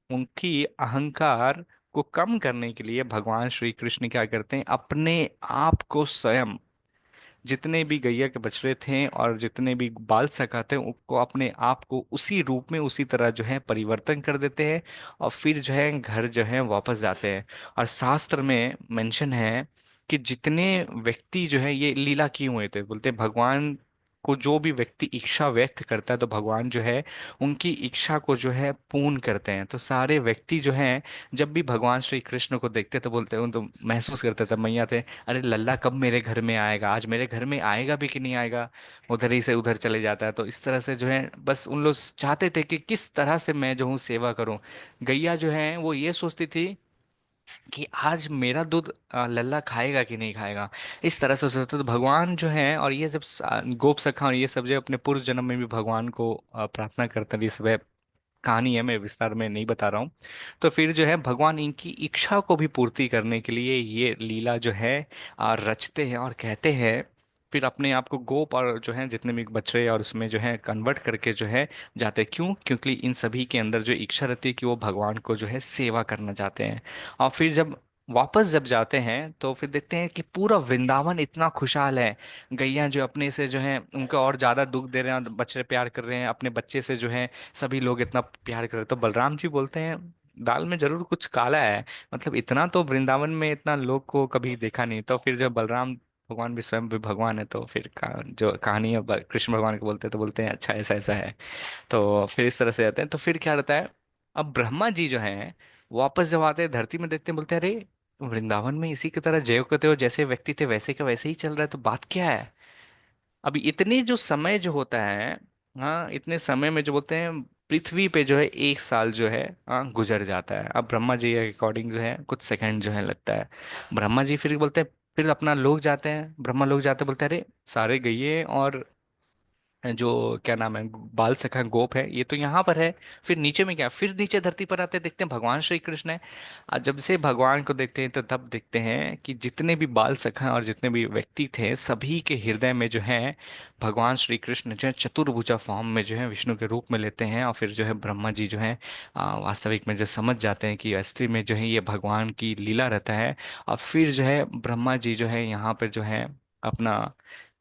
उनकी अहंकार को कम करने के लिए भगवान श्री कृष्ण क्या करते हैं, अपने आप को स्वयं, जितने भी गैया के बछड़े थे और जितने भी बाल सखा थे उनको अपने आप को उसी रूप में उसी तरह जो है परिवर्तन कर देते हैं और फिर जो है घर जो है वापस जाते हैं। और शास्त्र में मेंशन है कि जितने व्यक्ति जो है ये लीला किए हुए थे, बोलते हैं भगवान को जो भी व्यक्ति इच्छा व्यक्त करता है तो भगवान जो है उनकी इच्छा को जो है पूर्ण करते हैं। तो सारे व्यक्ति जो हैं जब भी भगवान श्री कृष्ण को देखते तो बोलते हैं, तो महसूस करते थे मैया थे, अरे लल्ला कब मेरे घर में आएगा, आज मेरे घर में आएगा भी कि नहीं आएगा, उधर ही से उधर चले जाता है। तो इस तरह से जो है बस उन लोग चाहते थे कि किस तरह से मैं जो हूँ सेवा करूँ। गैया जो है वो ये सोचती थी कि आज मेरा दूध लल्ला खाएगा कि नहीं खाएगा, इस तरह से सोचते। तो भगवान जो है और ये जब गोप सखा और ये सब जो अपने पूर्व जन्म में भी भगवान को प्रार्थना करते हैं, ये सब है कहानी है, मैं विस्तार में नहीं बता रहा हूँ। तो फिर जो है भगवान इनकी इच्छा को भी पूर्ति करने के लिए ये लीला जो है रचते हैं और कहते हैं, फिर अपने आप को गोप और जो है जितने भी बछड़े और उसमें जो है कन्वर्ट करके जो है जाते हैं। क्यों, क्योंकि इन सभी के अंदर जो इच्छा रहती है कि वो भगवान को जो है सेवा करना चाहते हैं। और फिर जब वापस जब जाते हैं तो फिर देखते हैं कि पूरा वृंदावन इतना खुशहाल है, गैया जो अपने से जो है उनको और ज्यादा दुख दे रहे हैं और बछड़े प्यार कर रहे हैं, अपने बच्चे से जो है सभी लोग इतना प्यार कर रहे हैं। तो बलराम जी बोलते हैं दाल में जरूर कुछ काला है, मतलब इतना तो वृंदावन में इतना लोग को कभी देखा नहीं। तो फिर जब बलराम भगवान भी स्वयं भी भगवान है, तो फिर जो कहानी है कृष्ण भगवान को बोलते हैं तो बोलते हैं अच्छा ऐसा ऐसा है। तो फिर इस तरह से जाते हैं, तो फिर क्या रहता है, अब ब्रह्मा जी जो हैं वापस जब आते हैं धरती में देखते हैं, बोलते हैं अरे वृंदावन में इसी की तरह जय करते हो, जैसे व्यक्ति थे वैसे का वैसे ही चल रहा है, तो बात क्या है। अभी इतने जो समय जो होता है, हाँ इतने समय में जो बोलते हैं पृथ्वी पे जो है 1 साल जो है हाँ गुजर जाता है। अब ब्रह्मा जी के अकॉर्डिंग जो है कुछ सेकंड जो है लगता है। ब्रह्मा जी फिर बोलते हैं, फिर अपना लोग जाते हैं, ब्रह्मा लोग जाते हैं, बोलते हैं अरे सारे गइए और जो क्या नाम है बाल सखा गोप है ये तो यहाँ पर है। फिर नीचे में क्या, फिर नीचे धरती पर आते देखते हैं भगवान श्री कृष्ण है। और जब से भगवान को देखते हैं तो तब देखते हैं कि जितने भी बाल सखा और जितने भी व्यक्ति थे सभी के हृदय में जो है भगवान श्री कृष्ण जो है चतुर्भुजा फॉर्म में जो है विष्णु के रूप में लेते हैं। और फिर जो है ब्रह्मा जी जो है वास्तविक में जो समझ जाते हैं कि असली में जो है ये भगवान की लीला रहता है। और फिर जो है ब्रह्मा जी जो है यहाँ पर जो है अपना,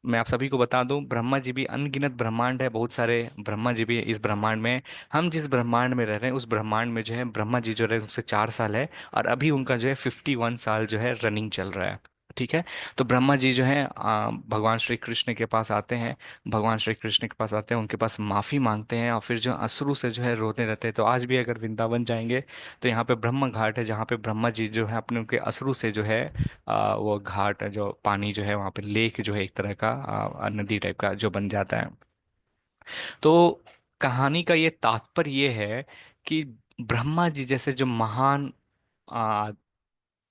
मैं आप सभी को बता दूं ब्रह्मा जी भी अनगिनत ब्रह्मांड है, बहुत सारे ब्रह्मा जी भी है इस ब्रह्मांड में। हम जिस ब्रह्मांड में रह रहे हैं उस ब्रह्मांड में जो है ब्रह्मा जी जो रहे हैं उससे 4 साल है, और अभी उनका जो है 51 साल जो है रनिंग चल रहा है। ठीक है। तो ब्रह्मा जी जो है भगवान श्री कृष्ण के पास आते हैं, भगवान श्री कृष्ण के पास आते हैं, उनके पास माफी मांगते हैं, और फिर जो असुरु से जो है रोते रहते हैं। तो आज भी अगर वृंदावन जाएंगे तो यहाँ पे ब्रह्म घाट है जहाँ पे ब्रह्मा जी जो है अपने उनके असुरु से जो है वो घाट जो पानी जो है वहाँ पे लेक जो है एक तरह का नदी टाइप का जो बन जाता है। तो कहानी का ये तात्पर्य ये है कि ब्रह्मा जी जैसे जो महान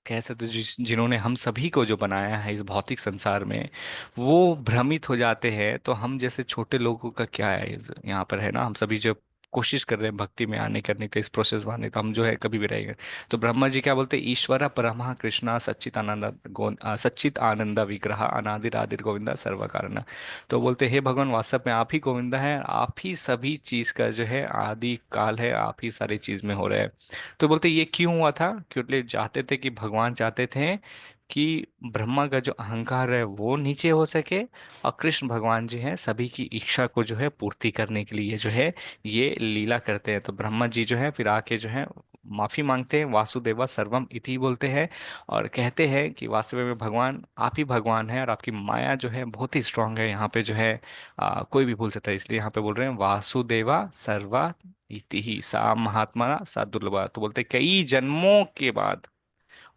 कह सकते हैं जिन्होंने हम सभी को जो बनाया है इस भौतिक संसार में, वो भ्रमित हो जाते हैं। तो हम जैसे छोटे लोगों का क्या है यहाँ पर है ना, हम सभी जो कोशिश कर रहे हैं भक्ति में आने करने का इस प्रोसेस में आने, तो हम जो है कभी भी रहेंगे। तो ब्रह्मा जी क्या बोलते हैं, ईश्वरा परमः कृष्णा सच्चित आनंद सच्चित आनंद विग्रह अनादिर आदिर गोविंदा सर्व कारण। तो बोलते हैं हे भगवान वास्तव में आप ही गोविंदा है, आप ही सभी चीज का जो है आदि काल है, आप ही सारी चीज में हो रहे हैं। तो बोलते ये क्यों हुआ था, क्योंकि चाहते थे कि भगवान चाहते थे कि ब्रह्मा का जो अहंकार है वो नीचे हो सके, और कृष्ण भगवान जी हैं सभी की इच्छा को जो है पूर्ति करने के लिए जो है ये लीला करते हैं। तो ब्रह्मा जी जो है फिर आके जो है माफी मांगते हैं, वासुदेवा सर्वम इति बोलते हैं, और कहते हैं कि वास्तव में भगवान आप ही भगवान है, और आपकी माया जो है बहुत ही स्ट्रांग है, यहाँ पे जो है कोई भी भूल सकता है, इसलिए यहाँ पे बोल रहे हैं वासुदेवा सर्वा इति ही सा महात्मा सा दुर्लभा। तो बोलते हैं कई जन्मों के बाद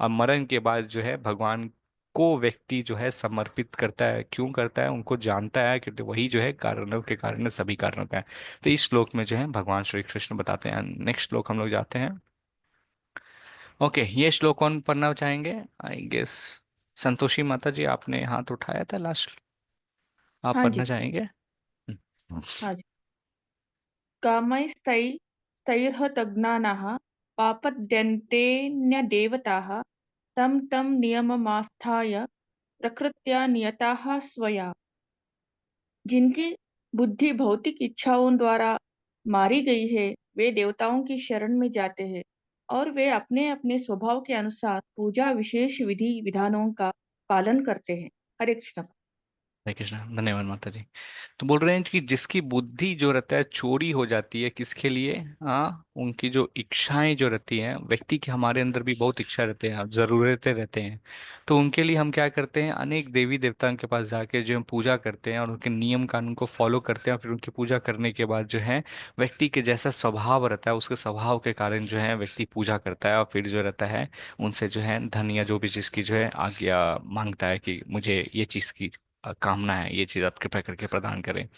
और मरण के बाद जो है भगवान को व्यक्ति जो है समर्पित करता है, क्यों करता है, उनको जानता है क्योंकि वही जो है कारणों के कारण सभी कारणों का है। तो इस श्लोक में जो है भगवान श्री कृष्ण बताते हैं। नेक्स्ट श्लोक हम लोग जाते हैं। ओके, ये श्लोक कौन पढ़ना चाहेंगे, आई गेस संतोषी माता जी आपने हाथ उठाया था लास्ट, आप हाँ पढ़ना जी। चाहेंगे। हाँ जी। कामैस्तैर्हतज्ञानाः पापद्यन्तेऽन्यदेवताः तं तं नियममास्थाय प्रकृत्या नियताः स्वया। जिनकी बुद्धि भौतिक इच्छाओं द्वारा मारी गई है वे देवताओं की शरण में जाते हैं और वे अपने अपने स्वभाव के अनुसार पूजा विशेष विधि विधानों का पालन करते हैं। हरे कृष्ण। हरे कृष्णा, धन्यवाद माता जी। तो बोल रहे हैं कि जिसकी बुद्धि जो रहता है चोरी हो जाती है किसके लिए, हाँ उनकी जो इच्छाएं जो रहती हैं, व्यक्ति के हमारे अंदर भी बहुत इच्छा रहते हैं, जरूरतें रहते हैं। तो उनके लिए हम क्या करते हैं, अनेक देवी देवताओं के पास जाके जो हम पूजा करते हैं और उनके नियम कानून को फॉलो करते हैं, और फिर उनकी पूजा करने के बाद जो है व्यक्ति के जैसा स्वभाव रहता है उसके स्वभाव के कारण जो है व्यक्ति पूजा करता है, और फिर जो रहता है उनसे जो है धन या जो भी चीज़ की जो है आज्ञा मांगता है कि मुझे ये चीज़ की कामना है, ये चीज आप कृपया करके प्रदान करें।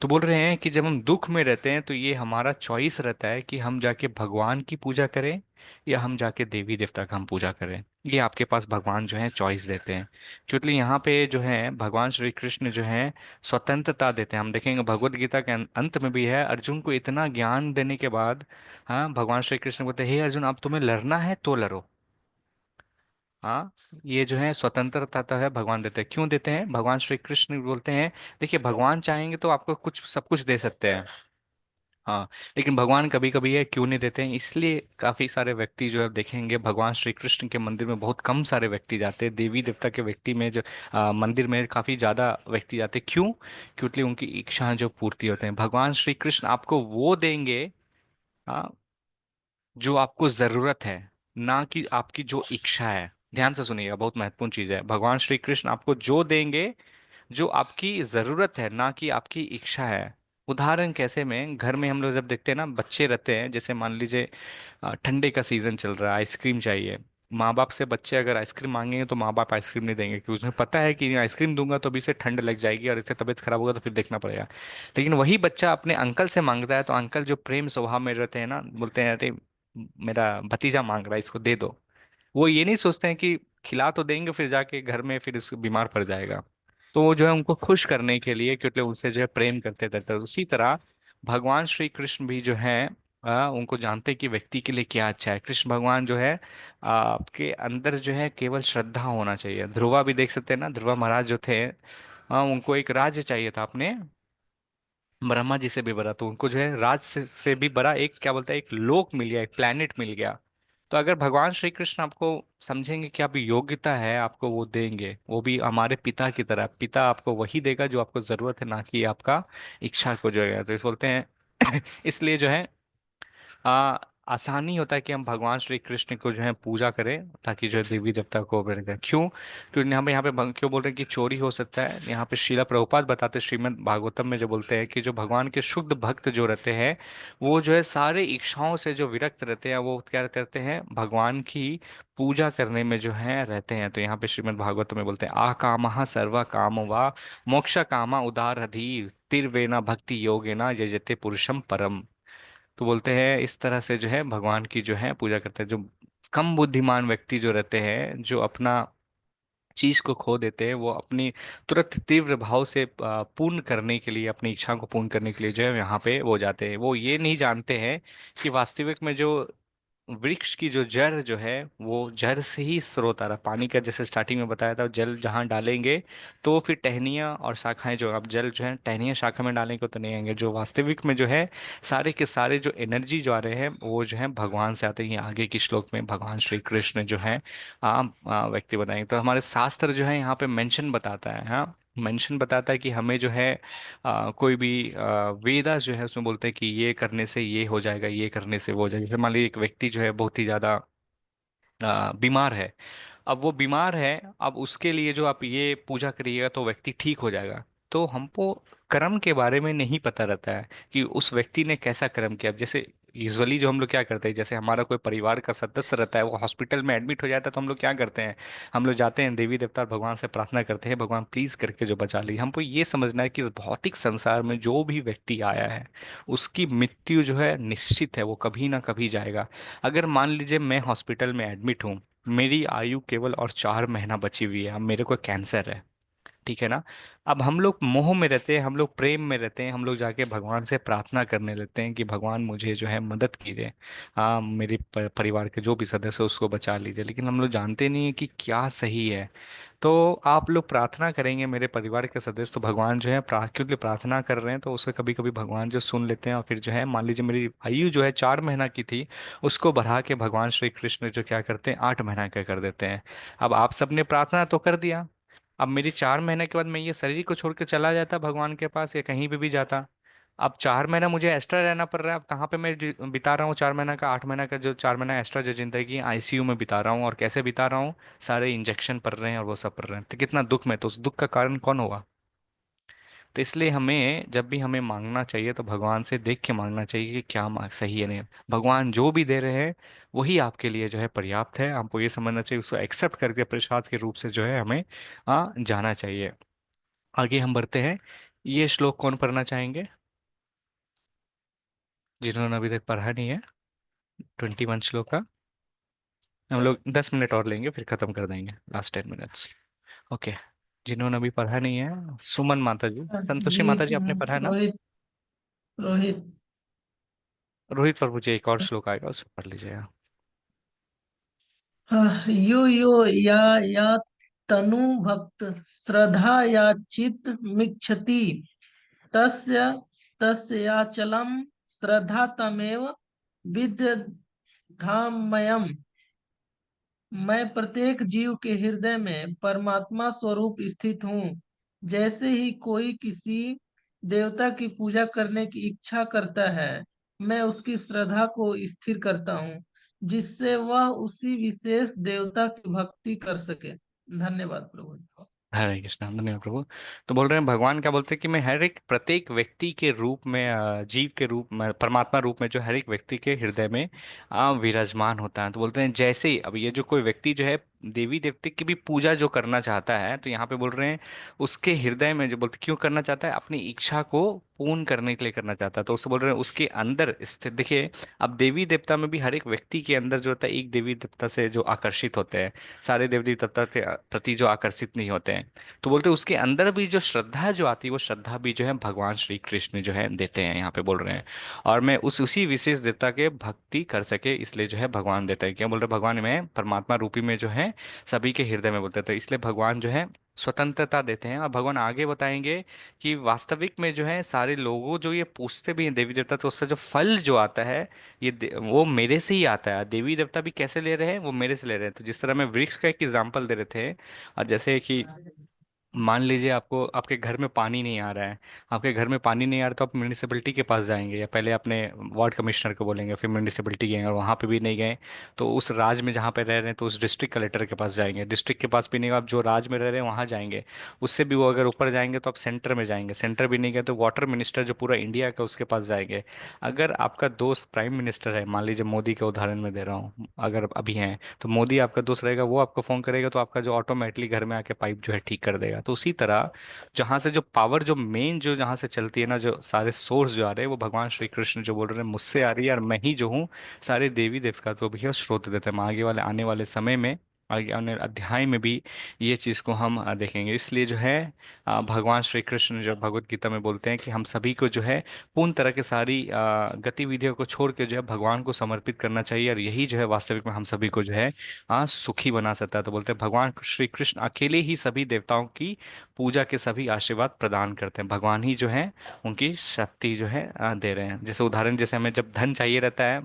तो बोल रहे हैं कि जब हम दुख में रहते हैं तो ये हमारा चॉइस रहता है कि हम जाके भगवान की पूजा करें या हम जाके देवी देवता का हम पूजा करें। ये आपके पास भगवान जो है चॉइस देते हैं, क्योंकि यहाँ पे जो है भगवान श्री कृष्ण जो है स्वतंत्रता देते हैं। हम देखेंगे भगवत गीता के अंत में भी है, अर्जुन को इतना ज्ञान देने के बाद हाँ भगवान श्री कृष्ण बोलते हैं हे अर्जुन अब तुम्हें लड़ना है तो लड़ो। हाँ, ये जो है स्वतंत्रता तो है भगवान देते हैं। क्यों देते हैं, भगवान श्री कृष्ण बोलते हैं देखिए भगवान चाहेंगे तो आपको कुछ सब कुछ दे सकते हैं, हाँ लेकिन भगवान कभी कभी है क्यों नहीं देते हैं, इसलिए काफी सारे व्यक्ति जो है देखेंगे भगवान श्री कृष्ण के मंदिर में बहुत कम सारे व्यक्ति जाते हैं, देवी देवता के व्यक्ति में जो मंदिर में काफी ज्यादा व्यक्ति जाते हैं। क्यों, क्योंकि उनकी इच्छाएं जो पूर्ति होते हैं, भगवान श्री कृष्ण आपको वो देंगे हाँ जो आपको जरूरत है, ना कि आपकी जो इच्छा है। ध्यान से सुनिएगा, बहुत महत्वपूर्ण चीज है। भगवान श्री कृष्ण आपको जो देंगे जो आपकी जरूरत है, ना कि आपकी इच्छा है। उदाहरण कैसे में, घर में हम लोग जब देखते हैं ना, बच्चे रहते हैं, जैसे मान लीजिए ठंडे का सीजन चल रहा है, आइसक्रीम चाहिए। माँ बाप से बच्चे अगर आइसक्रीम मांगेंगे तो माँ बाप आइसक्रीम नहीं देंगे, क्योंकि उसमें पता है कि आइसक्रीम दूंगा तो अभी इसे ठंड लग जाएगी और इससे तबीयत खराब होगा तो फिर देखना पड़ेगा। लेकिन वही बच्चा अपने अंकल से मांगता है तो अंकल जो प्रेम स्वभाव में रहते हैं ना, बोलते हैं अरे मेरा भतीजा मांग रहा है, इसको दे दो। वो ये नहीं सोचते हैं कि खिला तो देंगे, फिर जाके घर में फिर इसको बीमार पड़ जाएगा। तो वो जो है उनको खुश करने के लिए, क्योंकि उनसे जो है प्रेम करते रहते हैं। उसी तरह भगवान श्री कृष्ण भी जो है उनको जानते हैं कि व्यक्ति के लिए क्या अच्छा है। कृष्ण भगवान जो है आपके अंदर जो है केवल श्रद्धा होना चाहिए। ध्रुवा भी देख सकते हैं ना, ध्रुवा महाराज जो थे, उनको एक राज्य चाहिए था अपने ब्रह्मा जी से भी बड़ा, तो उनको जो है राज से भी बड़ा एक क्या बोलते हैं, एक लोक मिल गया, एक प्लेनेट मिल गया। तो अगर भगवान श्री कृष्ण आपको समझेंगे कि आप योग्यता है, आपको वो देंगे, वो भी हमारे पिता की तरह। पिता आपको वही देगा जो आपको जरूरत है, ना कि आपका इच्छा को जो है। तो इस बोलते हैं इसलिए जो है आ, आसानी होता है कि हम भगवान श्री कृष्ण को जो है पूजा करें, ताकि जो है देवी देवता को बन जाए। क्यों? क्योंकि यहाँ पे क्यों बोल रहे हैं कि चोरी हो सकता है? यहाँ पे श्रीला प्रभुपाद बताते हैं श्रीमद् भागवतम में, जो बोलते हैं कि जो भगवान के शुद्ध भक्त जो रहते हैं, वो जो है सारे इच्छाओं से जो विरक्त रहते हैं, वो क्या करते हैं, भगवान की पूजा करने में जो है रहते हैं। तो यहाँ पे श्रीमद् भागवत में बोलते हैं, आ कामः सर्व काम वा मोक्ष कामा उदार तिर्वेना भक्ति योगेना यजते पुरुषम परम। तो बोलते हैं इस तरह से जो है भगवान की जो है पूजा करते हैं। जो कम बुद्धिमान व्यक्ति जो रहते हैं, जो अपना चीज को खो देते हैं, वो अपनी तुरंत तीव्र भाव से पूर्ण करने के लिए, अपनी इच्छा को पूर्ण करने के लिए जो है यहाँ पे वो जाते हैं। वो ये नहीं जानते हैं कि वास्तविक में जो वृक्ष की जो जड़ जो है, वो जड़ से ही स्रोत आ रहा है पानी का। जैसे स्टार्टिंग में बताया था, जल जहाँ डालेंगे तो फिर टहनियाँ और शाखाएं, जो अब जल जो है टहनियाँ शाखा में डालेंगे तो नहीं आएंगे। जो वास्तविक में जो है सारे के सारे जो एनर्जी जो आ रहे हैं, वो जो है भगवान से आते हैं। ये आगे की श्लोक में भगवान श्री कृष्ण जो है व्यक्ति बताएंगे। तो हमारे शास्त्र जो है यहाँ पे मेंशन बताता है, हाँ, मेंशन बताता है कि हमें जो है कोई भी वेदा जो है उसमें बोलते हैं कि ये करने से ये हो जाएगा, ये करने से वो हो जाएगा। जैसे मान लीजिए एक व्यक्ति जो है बहुत ही ज्यादा बीमार है। अब वो बीमार है, अब उसके लिए जो आप ये पूजा करिएगा तो व्यक्ति ठीक हो जाएगा। तो हमको कर्म के बारे में नहीं पता रहता है कि उस व्यक्ति ने कैसा कर्म किया। अब जैसे यूजुअली जो हम लोग क्या करते हैं, जैसे हमारा कोई परिवार का सदस्य रहता है, वो हॉस्पिटल में एडमिट हो जाता है, तो हम लोग क्या करते हैं, हम लोग जाते हैं देवी देवता और भगवान से प्रार्थना करते हैं, भगवान प्लीज करके जो बचा लीजिए। हमको ये समझना है कि इस भौतिक संसार में जो भी व्यक्ति आया है, उसकी मृत्यु जो है निश्चित है, वो कभी ना कभी जाएगा। अगर मान लीजिए मैं हॉस्पिटल में एडमिट हूँ, मेरी आयु केवल और 4 महीना बची हुई है, अब मेरे को कैंसर है, ठीक है ना। अब हम लोग मोह में रहते हैं, हम लोग प्रेम में रहते हैं, हम लोग जाके भगवान से प्रार्थना करने लगते हैं कि भगवान मुझे जो है मदद कीजिए, हाँ मेरे परिवार के जो भी सदस्य उसको बचा लीजिए। लेकिन हम लोग जानते नहीं है कि क्या सही है। तो आप लोग प्रार्थना करेंगे मेरे परिवार के सदस्य, तो भगवान जो है क्योंकि प्रार्थना कर रहे हैं तो उसे कभी कभी भगवान जो सुन लेते हैं, और फिर जो है मान लीजिए मेरी आयु जो है 4 महीना की थी, उसको बढ़ा के भगवान श्री कृष्ण जो क्या करते हैं, 8 महीना का कर देते हैं। अब आप सबने प्रार्थना तो कर दिया, अब मेरी 4 महीने के बाद मैं ये शरीर को छोड़ के चला जाता भगवान के पास या कहीं पे भी जाता। अब 4 महीना मुझे एक्स्ट्रा रहना पड़ रहा है। अब कहाँ पे मैं बिता रहा हूँ 4 महीना का, 8 महीना का जो 4 महीना एक्स्ट्रा जो जिंदगी आईसीयू में बिता रहा हूँ, और कैसे बिता रहा हूँ, सारे इंजेक्शन पड़ रहे हैं और वो सब पड़ रहे हैं, तो कितना दुख में, तो उस दुख का कारण कौन होगा? तो इसलिए हमें जब भी हमें मांगना चाहिए तो भगवान से देख के मांगना चाहिए कि क्या मांग सही है नहीं। भगवान जो भी दे रहे हैं वही आपके लिए जो है पर्याप्त है, हमको ये समझना चाहिए, उसको एक्सेप्ट करके प्रसाद के रूप से जो है हमें जाना चाहिए। आगे हम बढ़ते हैं। ये श्लोक कौन पढ़ना चाहेंगे, जिन्होंने अभी तक पढ़ा नहीं है? 21 श्लोक का हम लोग 10 मिनट और लेंगे, फिर खत्म कर देंगे, लास्ट 10 मिनट्स। ओके, जिन्होंने अभी पढ़ा नहीं है, सुमन माता जी, संतोषी जी माता जी, आपने पढ़ा है ना? रोहित रोहित रोहित प्रभु जी, एक और श्लोक आएगा, उसमें पढ़ लीजिएगा। यो यो या तनु भक्त श्रद्धा या चित मिच्छति तस्य तस्याचलम श्रद्धा तमेव विद्यधामयम्। मैं प्रत्येक जीव के हृदय में परमात्मा स्वरूप स्थित हूँ। जैसे ही कोई किसी देवता की पूजा करने की इच्छा करता है, मैं उसकी श्रद्धा को स्थिर करता हूँ। जिससे वह उसी विशेष देवता की भक्ति कर सके। धन्यवाद प्रभु। हरे कृष्णा, धन्यवाद प्रभु। तो बोल रहे हैं भगवान क्या बोलते हैं कि मैं हर एक प्रत्येक व्यक्ति के रूप में, जीव के रूप में, परमात्मा रूप में जो हर एक व्यक्ति के हृदय में विराजमान होता है। तो बोलते हैं जैसे अब ये जो कोई व्यक्ति जो है देवी देवते की भी पूजा जो करना चाहता है, तो यहाँ पे बोल रहे हैं उसके हृदय में जो बोलते क्यों करना चाहता है, अपनी इच्छा को पूर्ण करने के लिए करना चाहता है। तो उससे बोल रहे हैं उसके अंदर स्थित, देखिए अब देवी देवता में भी हर एक व्यक्ति के अंदर जो होता है एक देवी देवता से जो आकर्षित होते हैं, सारे देवी देवता के प्रति जो आकर्षित नहीं होते हैं। तो बोलते हैं उसके अंदर भी जो श्रद्धा जो आती है वो श्रद्धा भी जो है भगवान श्री कृष्ण जो है देते हैं, यहाँ पे बोल रहे हैं। और मैं उसी विशेष देवता के भक्ति कर सके इसलिए जो है भगवान देते हैं। क्या बोल रहे हैं, भगवान में परमात्मा रूपी में जो है सभी के हृदय में बोलते हैं, तो इसलिए भगवान जो है स्वतंत्रता देते हैं। और भगवान आगे बताएंगे कि वास्तविक में जो है सारे लोगों जो ये पूछते भी हैं देवी देवता, तो उससे जो फल जो आता है वो मेरे से ही आता है। देवी देवता भी कैसे ले रहे हैं, वो मेरे से ले रहे हैं। तो जिस तरह मैं वृक्ष का एक एग्जाम्पल दे रहे थे, और जैसे कि मान लीजिए आपको आपके घर में पानी नहीं आ रहा है, आपके घर में पानी नहीं आ रहा, तो आप म्यूनिसिपैलिटी के पास जाएंगे या पहले अपने वार्ड कमिश्नर को बोलेंगे, फिर म्यूनिसिपैलिटी गए और वहाँ पे भी नहीं गए तो उस राज्य में जहाँ पे रह रहे हैं तो उस डिस्ट्रिक्ट कलेक्टर के पास जाएंगे, डिस्ट्रिक्ट के पास भी नहीं, आप जो राज्य में रह रहे हैं वहाँ जाएंगे, उससे भी वो अगर ऊपर जाएंगे तो आप सेंटर में जाएंगे, सेंटर भी नहीं गए तो वाटर मिनिस्टर जो पूरा इंडिया का उसके पास जाएंगे। अगर आपका दोस्त प्राइम मिनिस्टर है, मान लीजिए मोदी का उदाहरण मैं दे रहा हूँ, अगर अभी हैं तो मोदी आपका दोस्त रहेगा, वो आपको फोन करेगा तो आपका जो ऑटोमेटिकली घर में आके पाइप जो है ठीक कर देगा। तो उसी तरह जहां से जो पावर जो मेन जो जहां से चलती है ना, जो सारे सोर्स जो आ रहे हैं वो भगवान श्री कृष्ण जो बोल रहे हैं मुझसे आ रही है, और मैं ही जो हूँ सारे देवी देवता को भी स्रोत देते हैं। हम आगे वाले आने वाले समय में, आगे आने अध्याय में भी ये चीज को हम देखेंगे। इसलिए जो है भगवान श्री कृष्ण जो भगवत गीता में बोलते हैं कि हम सभी को जो है पूर्ण तरह के सारी गतिविधियों को छोड़ के जो है भगवान को समर्पित करना चाहिए, और यही जो है वास्तविक में हम सभी को जो है सुखी बना सकता है। तो बोलते हैं भगवान श्री कृष्ण अकेले ही सभी देवताओं की पूजा के सभी आशीर्वाद प्रदान करते हैं, भगवान ही जो है उनकी शक्ति जो है दे रहे हैं। जैसे उदाहरण, जैसे हमें जब धन चाहिए रहता है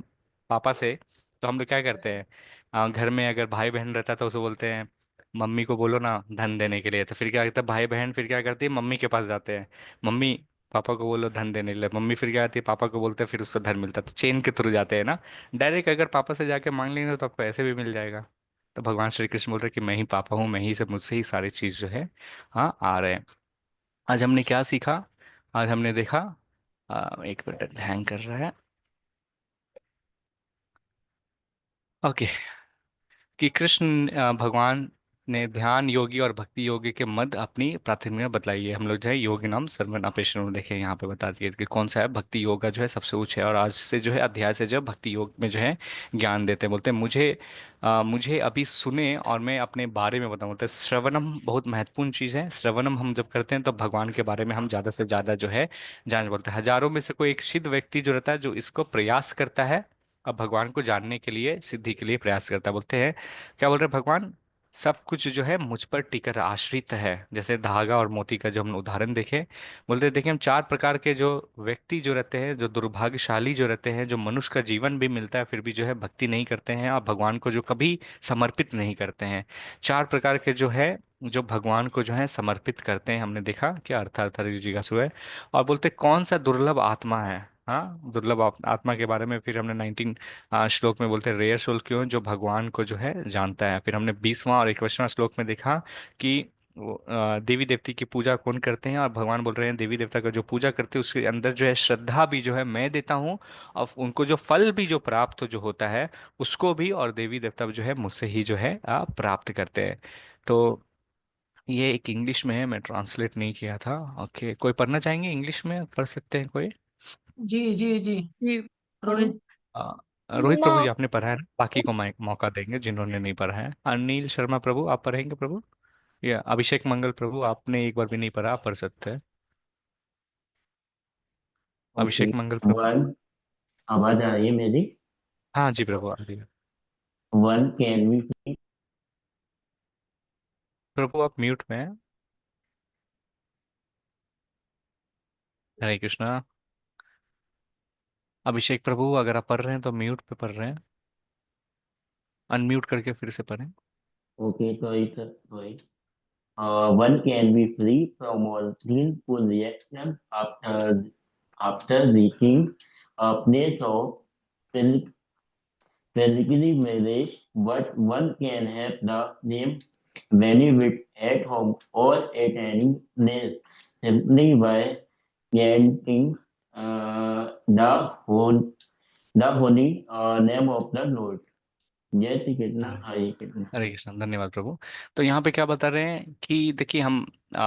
पापा से, तो हम लोग क्या करते हैं, घर में अगर भाई बहन रहता है तो उसे बोलते हैं मम्मी को बोलो ना धन देने के लिए, तो फिर क्या करता है भाई बहन, फिर क्या करती है मम्मी के पास जाते हैं, मम्मी पापा को बोलो धन देने के लिए, मम्मी फिर क्या आती है पापा को बोलते हैं, फिर उससे धन मिलता है। तो चेन के थ्रू जाते हैं ना, डायरेक्ट अगर पापा से जाके मांग लेंगे तो आपको ऐसे भी मिल जाएगा। तो भगवान श्री कृष्ण बोल रहे हैं कि मैं ही पापा हूँ, मैं ही से मुझसे ही सारी चीज जो है हाँ आ रहे हैं। आज हमने क्या सीखा, आज हमने देखा, एक मिनट हैंग कर रहा है, ओके, कि कृष्ण भगवान ने ध्यान योगी और भक्ति योगी के मध्य अपनी प्राथमिकता बतलाई है। हम लोग जो है योगी नाम सर्वनापेशन में देखें, यहाँ पे बता दिए कि कौन सा है भक्ति योग का जो है सबसे उच्च है। और आज से जो है अध्याय से जो है भक्ति योग में जो है ज्ञान देते हैं। बोलते हैं मुझे अभी सुने और मैं अपने बारे में बताऊँ। बोलते हैं श्रवणम बहुत महत्वपूर्ण चीज़ है, श्रवणम हम जब करते हैं तो भगवान के बारे में हम ज़्यादा से ज़्यादा जो है जान। बोलते हैं हजारों में से कोई एक सिद्ध व्यक्ति जो रहता है जो इसको प्रयास करता है, अब भगवान को जानने के लिए सिद्धि के लिए प्रयास करता है। बोलते हैं क्या बोल रहे हैं भगवान, सब कुछ जो है मुझ पर टिकर आश्रित है। जैसे धागा और मोती का जो हम उदाहरण देखे, बोलते हैं देखिए हम चार प्रकार के जो व्यक्ति जो रहते हैं, जो दुर्भाग्यशाली जो रहते हैं, जो मनुष्य का जीवन भी मिलता है फिर भी जो है भक्ति नहीं करते हैं और भगवान को जो कभी समर्पित नहीं करते हैं। चार प्रकार के जो है जो भगवान को जो है समर्पित करते हैं, हमने देखा क्या अर्थ जिज्ञासु है। और बोलते हैं, कौन सा दुर्लभ आत्मा है, हाँ दुर्लभ आत्मा के बारे में फिर हमने 19 श्लोक में बोलते हैं रेयर सोल क्यों, जो भगवान को जो है जानता है। फिर हमने 20वां और 21वां श्लोक में देखा कि देवी देवती की पूजा कौन करते हैं, और भगवान बोल रहे हैं देवी देवता का जो पूजा करते हैं उसके अंदर जो है श्रद्धा भी जो है मैं देता हूँ, और उनको जो फल भी जो प्राप्त जो होता है उसको भी और देवी देवता जो है मुझसे ही जो है प्राप्त करते हैं। तो ये एक इंग्लिश में है, मैं ट्रांसलेट नहीं किया था। ओके, कोई पढ़ना चाहेंगे, इंग्लिश में पढ़ सकते हैं कोई। जी जी जी। जी रोहित। आ, रोहित प्रभु जी आपने पढ़ा है ना, बाकी को मौका देंगे जिन्होंने नहीं पढ़ा है। अनिल शर्मा प्रभु आप पढ़ेंगे प्रभु, या अभिषेक मंगल प्रभु आपने एक बार भी नहीं पढ़ा, आप पढ़ सकते हैं। ओके। अभिषेक मंगल प्रभु। वन, आवाज आ रही है मेरी? हाँ जी प्रभु आ रही है। One can be. प्रभु आप म्यूट में हैं। हरे कृष्णा। अभिषेक प्रभु अगर आप पढ़ रहे हैं तो म्यूट पे पढ़ रहे हैं, अनम्यूट करके फिर से पढ़ें। ओके, तो it's one can be free from all sinful reaction after reaching a place of physically marriage, but one can have the same benefit at home or at any place simply by chanting the holy name of the Lord. जय श्री कृष्ण हरे कृष्ण। हरे कृष्ण। धन्यवाद प्रभु। तो यहाँ पे क्या बता रहे हैं कि देखिए हम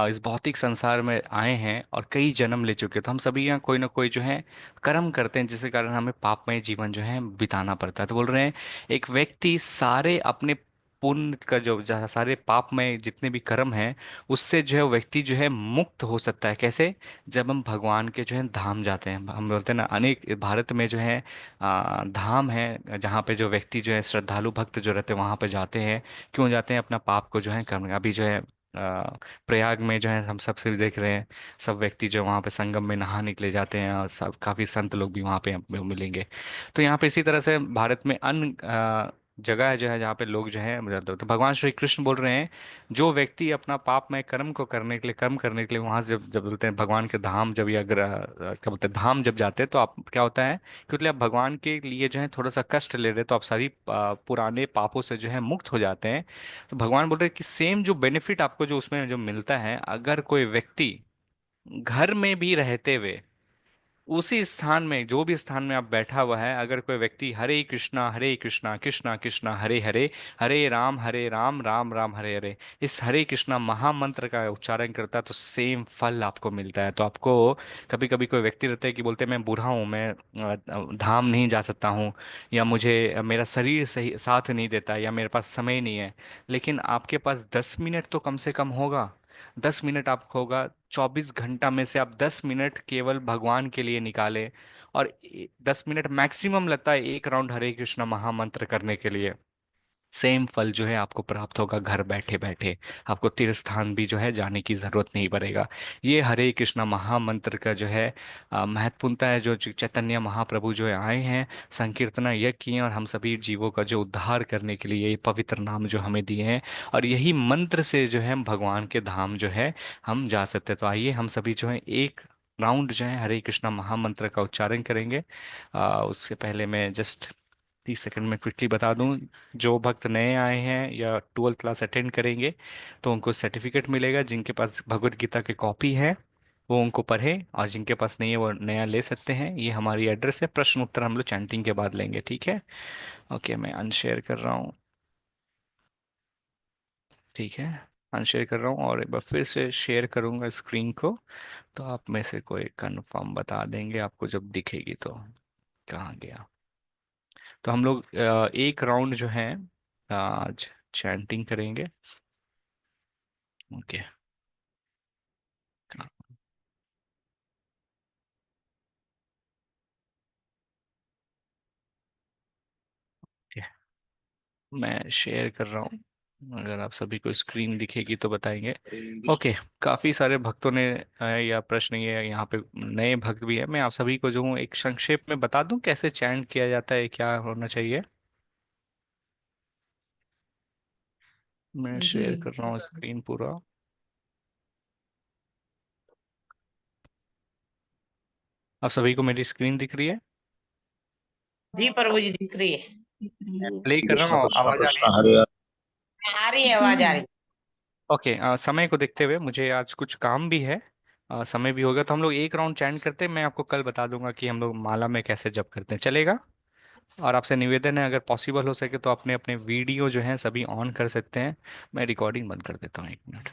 इस भौतिक संसार में आए हैं और कई जन्म ले चुके हैं, तो हम सभी यहाँ कोई ना कोई जो है कर्म करते हैं जिसके कारण हमें पापमय जीवन जो है बिताना पड़ता है। तो बोल रहे हैं एक व्यक्ति सारे अपने पुण्य का जो सारे पापमय जितने भी कर्म हैं उससे जो है वो व्यक्ति जो है मुक्त हो सकता है। कैसे? जब हम भगवान के जो है धाम जाते हैं। हम बोलते हैं ना, अनेक भारत में जो है धाम है जहाँ पे जो व्यक्ति जो है श्रद्धालु भक्त जो रहते हैं वहाँ पे जाते हैं। क्यों जाते हैं? अपना पाप को जो है करने। अभी जो है प्रयाग में जो है हम सबसे देख रहे हैं, सब व्यक्ति जो वहाँ पे संगम में नहाने के लिए जाते हैं और सब काफ़ी संत लोग भी वहाँ पे हमें मिलेंगे। तो यहाँ पे इसी तरह से भारत में अन्य जगह है जो है जहाँ पे लोग जो है जाते हैं। तो भगवान श्री कृष्ण बोल रहे हैं जो व्यक्ति अपना पापमय कर्म को करने के लिए कर्म करने के लिए वहां से जब जब बोलते हैं भगवान के धाम, जब या क्या बोलते हैं धाम जब जाते हैं तो आप क्या होता है, क्योंकि आप भगवान के लिए जो है थोड़ा सा कष्ट ले रहे हैं तो आप सारी पुराने पापों से जो है मुक्त हो जाते हैं। तो भगवान बोल रहे हैं कि सेम जो बेनिफिट आपको जो उसमें जो मिलता है, अगर कोई व्यक्ति घर में भी रहते हुए उसी स्थान में, जो भी स्थान में आप बैठा हुआ है, अगर कोई व्यक्ति हरे कृष्णा कृष्णा कृष्णा हरे हरे हरे राम राम राम हरे हरे, इस हरे कृष्णा महामंत्र का उच्चारण करता है तो सेम फल आपको मिलता है। तो आपको कभी कभी कोई व्यक्ति रहता है कि बोलते हैं मैं बूढ़ा हूँ, मैं धाम नहीं जा सकता हूँ, या मुझे मेरा शरीर सही साथ नहीं देता, या मेरे पास समय नहीं है। लेकिन आपके पास 10 मिनट तो कम से कम होगा। 10 मिनट आप होगा, 24 घंटा में से आप 10 मिनट केवल भगवान के लिए निकाले, और 10 मिनट मैक्सिमम लगता है एक राउंड हरे कृष्णा महामंत्र करने के लिए। सेम फल जो है आपको प्राप्त होगा घर बैठे बैठे। आपको तीर्थ स्थान भी जो है जाने की जरूरत नहीं पड़ेगा। ये हरे कृष्णा महामंत्र का जो है महत्वपूर्णता है, जो चैतन्य महाप्रभु जो है आए हैं, संकीर्तना यज्ञ किए और हम सभी जीवों का जो उद्धार करने के लिए ये पवित्र नाम जो हमें दिए हैं, और यही मंत्र से जो है हम भगवान के धाम जो है हम जा सकते हैं। तो आइए हम सभी जो है एक राउंड जो है हरे कृष्णा महामंत्र का उच्चारण करेंगे। उससे पहले मैं जस्ट 30 सेकंड में क्विकली बता दूं, जो भक्त नए आए हैं या 12th क्लास अटेंड करेंगे तो उनको सर्टिफिकेट मिलेगा। जिनके पास भगवत गीता की कॉपी है वो उनको पढ़े, और जिनके पास नहीं है वो नया ले सकते हैं। ये हमारी एड्रेस है। प्रश्न उत्तर हम लोग चैंटिंग के बाद लेंगे, ठीक है? ओके, मैं अनशेयर कर रहा हूँ। ठीक है, अनशेयर कर रहा हूँ और एक बार फिर से शेयर करूँगा स्क्रीन को। तो आप में से कोई कंफर्म बता देंगे आपको जब दिखेगी तो। कहाँ गया? तो हम लोग एक राउंड जो है आज चैंटिंग करेंगे। ओके। ओके, मैं शेयर कर रहा हूँ। अगर आप सभी को स्क्रीन दिखेगी तो बताएंगे। ओके, काफ़ी सारे भक्तों ने या प्रश्न, ये यहाँ पे नए भक्त भी है। मैं आप सभी को जो हूँ एक संक्षेप में बता दूं कैसे चैंट किया जाता है, क्या होना चाहिए। मैं जी शेयर कर रहा हूँ स्क्रीन पूरा। आप सभी को मेरी स्क्रीन दिख रही है? जी प्रभु जी दिख रही है। प्ले कर रहा कृष्ण हूँ, कृष्ण आवाज आ रही कृष्ण है? हरे आ रही है, आवाज आ रही ओके, समय को देखते हुए मुझे आज कुछ काम भी है, समय भी होगा, तो हम लोग एक राउंड चैंट करते हैं। मैं आपको कल बता दूंगा कि हम लोग माला में कैसे जप करते हैं, चलेगा? और आपसे निवेदन है अगर पॉसिबल हो सके तो अपने अपने वीडियो जो हैं सभी ऑन कर सकते हैं। मैं रिकॉर्डिंग बंद कर देता हूँ 1 मिनट।